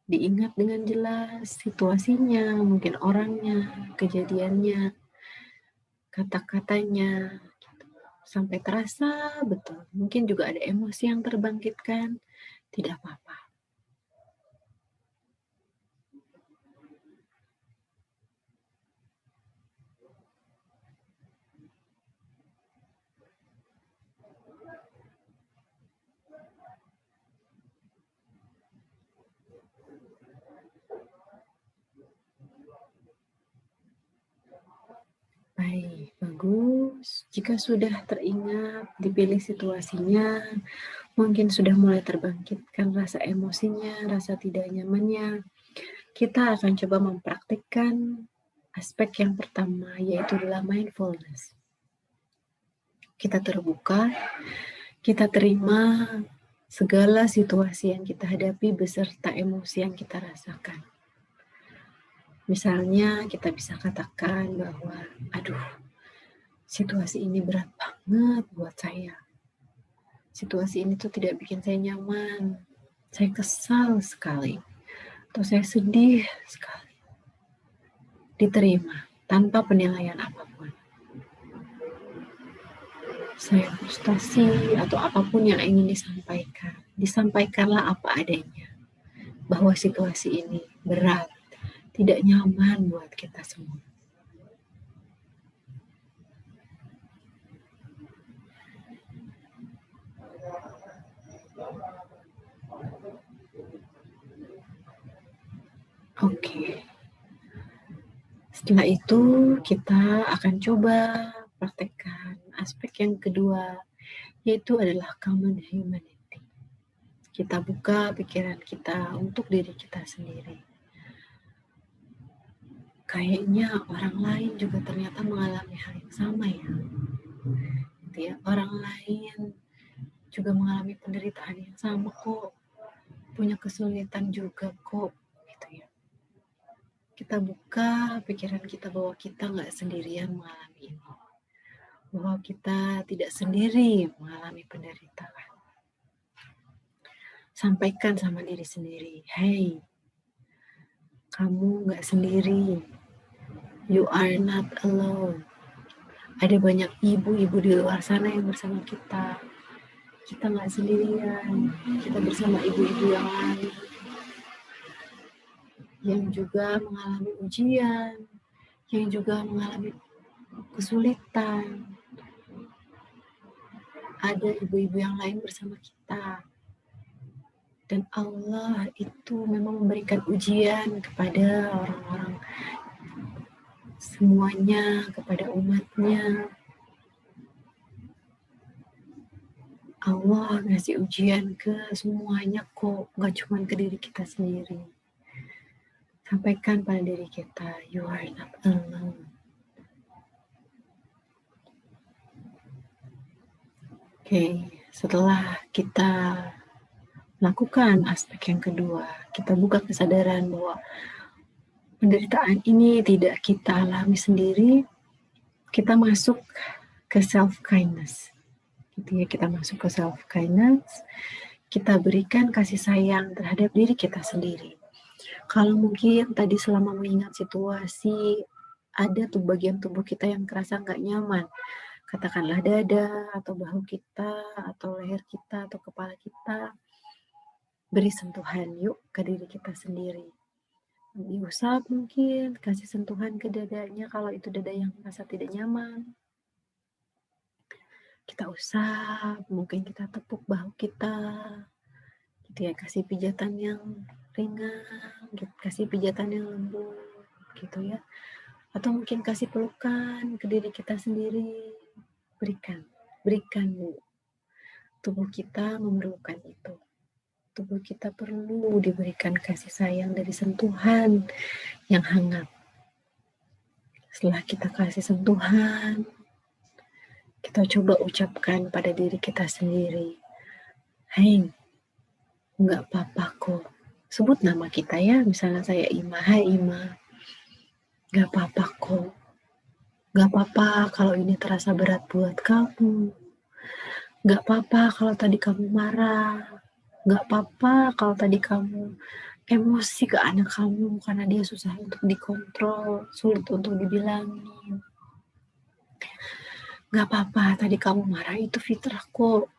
diingat dengan jelas situasinya, mungkin orangnya, kejadiannya, kata-katanya, gitu. Sampai terasa betul. Mungkin juga ada emosi yang terbangkitkan, tidak apa-apa. Baik, bagus. Jika sudah teringat, dipilih situasinya, mungkin sudah mulai terbangkitkan rasa emosinya, rasa tidak nyamannya. Kita akan coba mempraktikkan aspek yang pertama, yaitu adalah mindfulness. Kita terbuka, kita terima segala situasi yang kita hadapi beserta emosi yang kita rasakan. Misalnya kita bisa katakan bahwa, aduh, situasi ini berat banget buat saya. Situasi ini tuh tidak bikin saya nyaman. Saya kesal sekali. Atau saya sedih sekali. Diterima tanpa penilaian apapun. Saya frustasi atau apapun yang ingin disampaikan. Disampaikanlah apa adanya. Bahwa situasi ini berat, tidak nyaman buat kita semua. Oke. Setelah itu kita akan coba praktekkan aspek yang kedua, yaitu adalah common humanity. Kita buka pikiran kita untuk diri kita sendiri. Kayaknya orang lain juga ternyata mengalami hal yang sama ya. Gitu ya. Orang lain juga mengalami penderitaan yang sama kok. Punya kesulitan juga kok. Gitu ya. Kita buka pikiran kita bahwa kita nggak sendirian mengalami ini. Bahwa kita tidak sendiri mengalami penderitaan. Sampaikan sama diri sendiri, hey, kamu nggak sendiri. You are not alone. Ada banyak ibu-ibu di luar sana yang bersama kita. Kita nggak sendirian. Kita bersama ibu-ibu yang lain yang juga mengalami ujian, yang juga mengalami kesulitan. Ada ibu-ibu yang lain bersama kita. Dan Allah itu memang memberikan ujian kepada orang-orang semuanya, kepada umatnya. Allah ngasih ujian ke semuanya kok, gak cuma ke diri kita sendiri. Sampaikan pada diri kita, you are not alone. Oke, setelah kita lakukan aspek yang kedua, kita buka kesadaran bahwa penderitaan ini tidak kita alami sendiri, kita masuk ke self kindness. Gitu ya, kita masuk ke self kindness, kita berikan kasih sayang terhadap diri kita sendiri. Kalau mungkin tadi selama mengingat situasi, ada tuh bagian tubuh kita yang kerasa nggak nyaman. Katakanlah dada, atau bahu kita, atau leher kita, atau kepala kita. Beri sentuhan yuk ke diri kita sendiri. Diusap mungkin, kasih sentuhan ke dadanya kalau itu dada yang merasa tidak nyaman. Kita usap, mungkin kita tepuk bahu kita, gitu ya, kasih pijatan yang ringan, gitu, kasih pijatan yang lembut, gitu ya. Atau mungkin kasih pelukan ke diri kita sendiri, berikan Bu. Tubuh kita memerlukan itu. Tubuh kita perlu diberikan kasih sayang dari sentuhan yang hangat. Setelah kita kasih sentuhan, kita coba ucapkan pada diri kita sendiri, "Hai, nggak apa-apa kok." Sebut nama kita ya, misalnya saya Ima, "Hai Ima, nggak apa-apa kok. Nggak apa-apa kalau ini terasa berat buat kamu. Nggak apa-apa kalau tadi kamu marah. Nggak apa-apa kalau tadi kamu emosi ke anak kamu karena dia susah untuk dikontrol, sulit untuk dibilangin. Nggak apa-apa tadi kamu marah, itu fitrah kok.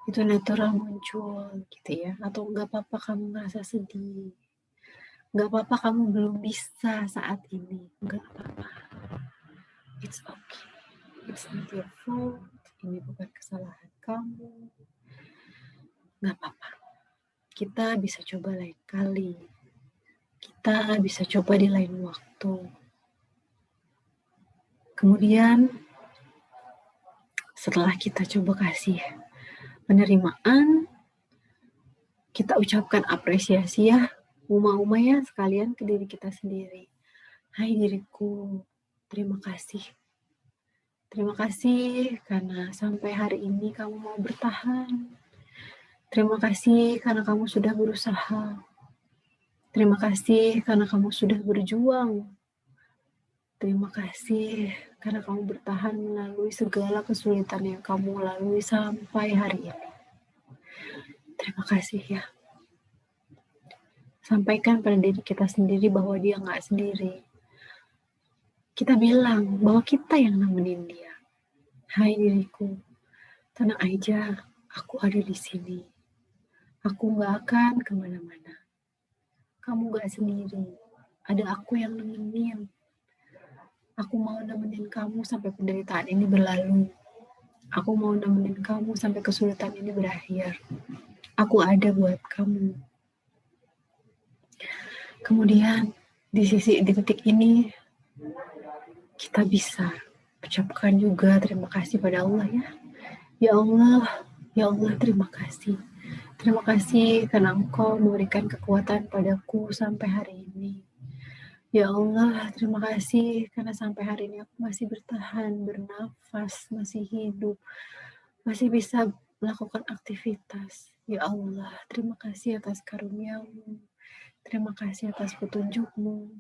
Itu natural muncul gitu ya. Atau nggak apa-apa kamu ngerasa sedih. Nggak apa-apa kamu belum bisa saat ini. Nggak apa-apa. It's okay. It's not your fault. Ini bukan kesalahan kamu. Nggak apa-apa. Kita bisa coba lain kali. Kita bisa coba di lain waktu. Kemudian setelah kita coba kasih penerimaan, kita ucapkan apresiasi ya, uma-uma ya sekalian ke diri kita sendiri. Hai diriku, terima kasih. Terima kasih karena sampai hari ini kamu mau bertahan. Terima kasih karena kamu sudah berusaha. Terima kasih karena kamu sudah berjuang. Terima kasih karena kamu bertahan melalui segala kesulitan yang kamu lalui sampai hari ini. Terima kasih ya. Sampaikan pada diri kita sendiri bahwa dia nggak sendiri. Kita bilang bahwa kita yang nemenin dia. Hai diriku, tenang aja, aku ada di sini. Aku nggak akan kemana-mana. Kamu nggak sendiri. Ada aku yang nemenin. Aku mau nemenin kamu sampai penderitaan ini berlalu. Aku mau nemenin kamu sampai kesulitan ini berakhir. Aku ada buat kamu. Kemudian di titik ini kita bisa ucapkan juga terima kasih pada Allah ya. Ya Allah terima kasih. Terima kasih karena Engkau memberikan kekuatan padaku sampai hari ini. Ya Allah, terima kasih karena sampai hari ini aku masih bertahan, bernafas, masih hidup, masih bisa melakukan aktivitas. Ya Allah, terima kasih atas karunia-Mu. Terima kasih atas petunjuk-Mu.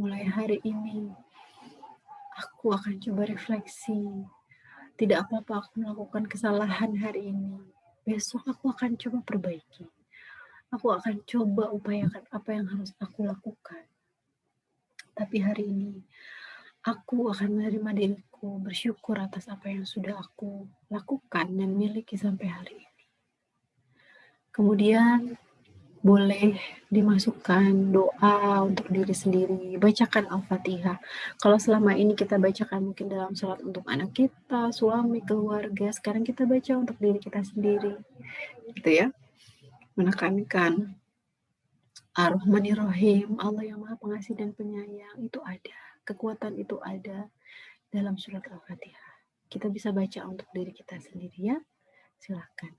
Mulai hari ini, aku akan coba refleksi. Tidak apa-apa aku melakukan kesalahan hari ini. Besok aku akan coba perbaiki. Aku akan coba upayakan apa yang harus aku lakukan. Tapi hari ini, aku akan menerima diriku, bersyukur atas apa yang sudah aku lakukan dan miliki sampai hari ini. Kemudian, boleh dimasukkan doa untuk diri sendiri, bacakan Al-Fatihah. Kalau selama ini kita bacakan mungkin dalam sholat untuk anak kita, suami, keluarga, sekarang kita baca untuk diri kita sendiri. Gitu ya. Menekankan Ar-Rahmanir-Rahim, Allah yang Maha Pengasih dan Penyayang, itu ada. Kekuatan itu ada dalam surat Al-Fatihah. Kita bisa baca untuk diri kita sendiri ya. Silakan.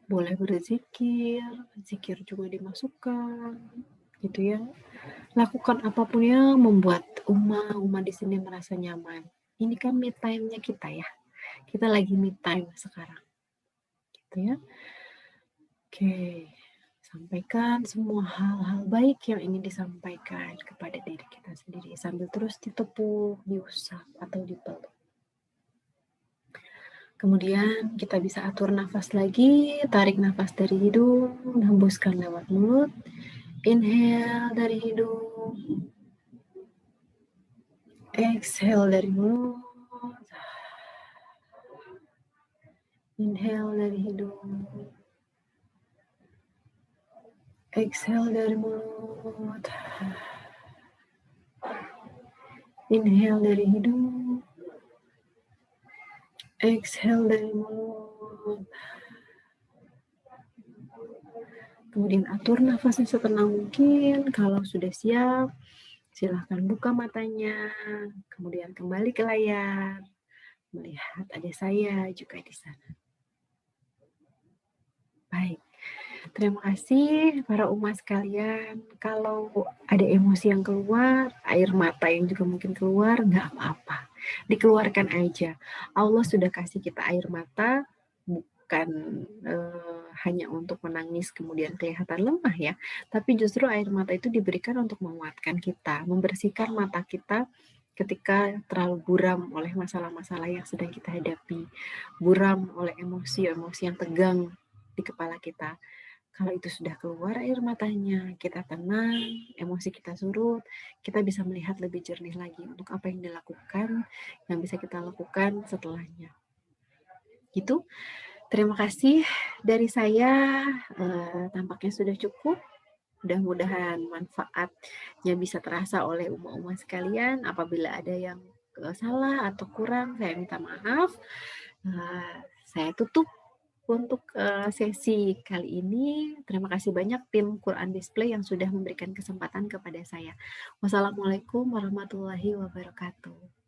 Boleh berzikir, zikir juga dimasukkan. gitu ya. Lakukan apapun yang membuat Uma di sini merasa nyaman. Ini kan me time-nya kita ya. Kita lagi me time sekarang, gitu ya. Oke, sampaikan semua hal-hal baik yang ingin disampaikan kepada diri kita sendiri sambil terus ditepuk, diusap, atau dipeluk. Kemudian kita bisa atur nafas lagi, tarik nafas dari hidung, hembuskan lewat mulut. Inhale dari hidung, exhale dari mulut. Inhale dari hidung, exhale dari mulut. Inhale dari hidung, exhale dari mulut. Kemudian atur nafasnya setenang mungkin. Kalau sudah siap, silahkan buka matanya. Kemudian kembali ke layar. Melihat adik saya juga di sana. Baik. Terima kasih para umat sekalian. Kalau ada emosi yang keluar, air mata yang juga mungkin keluar, nggak apa-apa. Dikeluarkan aja. Allah sudah kasih kita air mata, bukan hanya untuk menangis kemudian kelihatan lemah ya, tapi justru air mata itu diberikan untuk menguatkan kita, membersihkan mata kita ketika terlalu buram oleh masalah-masalah yang sedang kita hadapi, buram oleh emosi-emosi yang tegang di kepala kita. Kalau itu sudah keluar air matanya, kita tenang, emosi kita surut, kita bisa melihat lebih jernih lagi untuk apa yang dilakukan, yang bisa kita lakukan setelahnya. Gitu. Terima kasih dari saya, tampaknya sudah cukup. Mudah-mudahan manfaatnya bisa terasa oleh uma-uma sekalian. Apabila ada yang salah atau kurang, saya minta maaf. Saya tutup untuk sesi kali ini. Terima kasih banyak tim Quran Display yang sudah memberikan kesempatan kepada saya. Wassalamualaikum warahmatullahi wabarakatuh.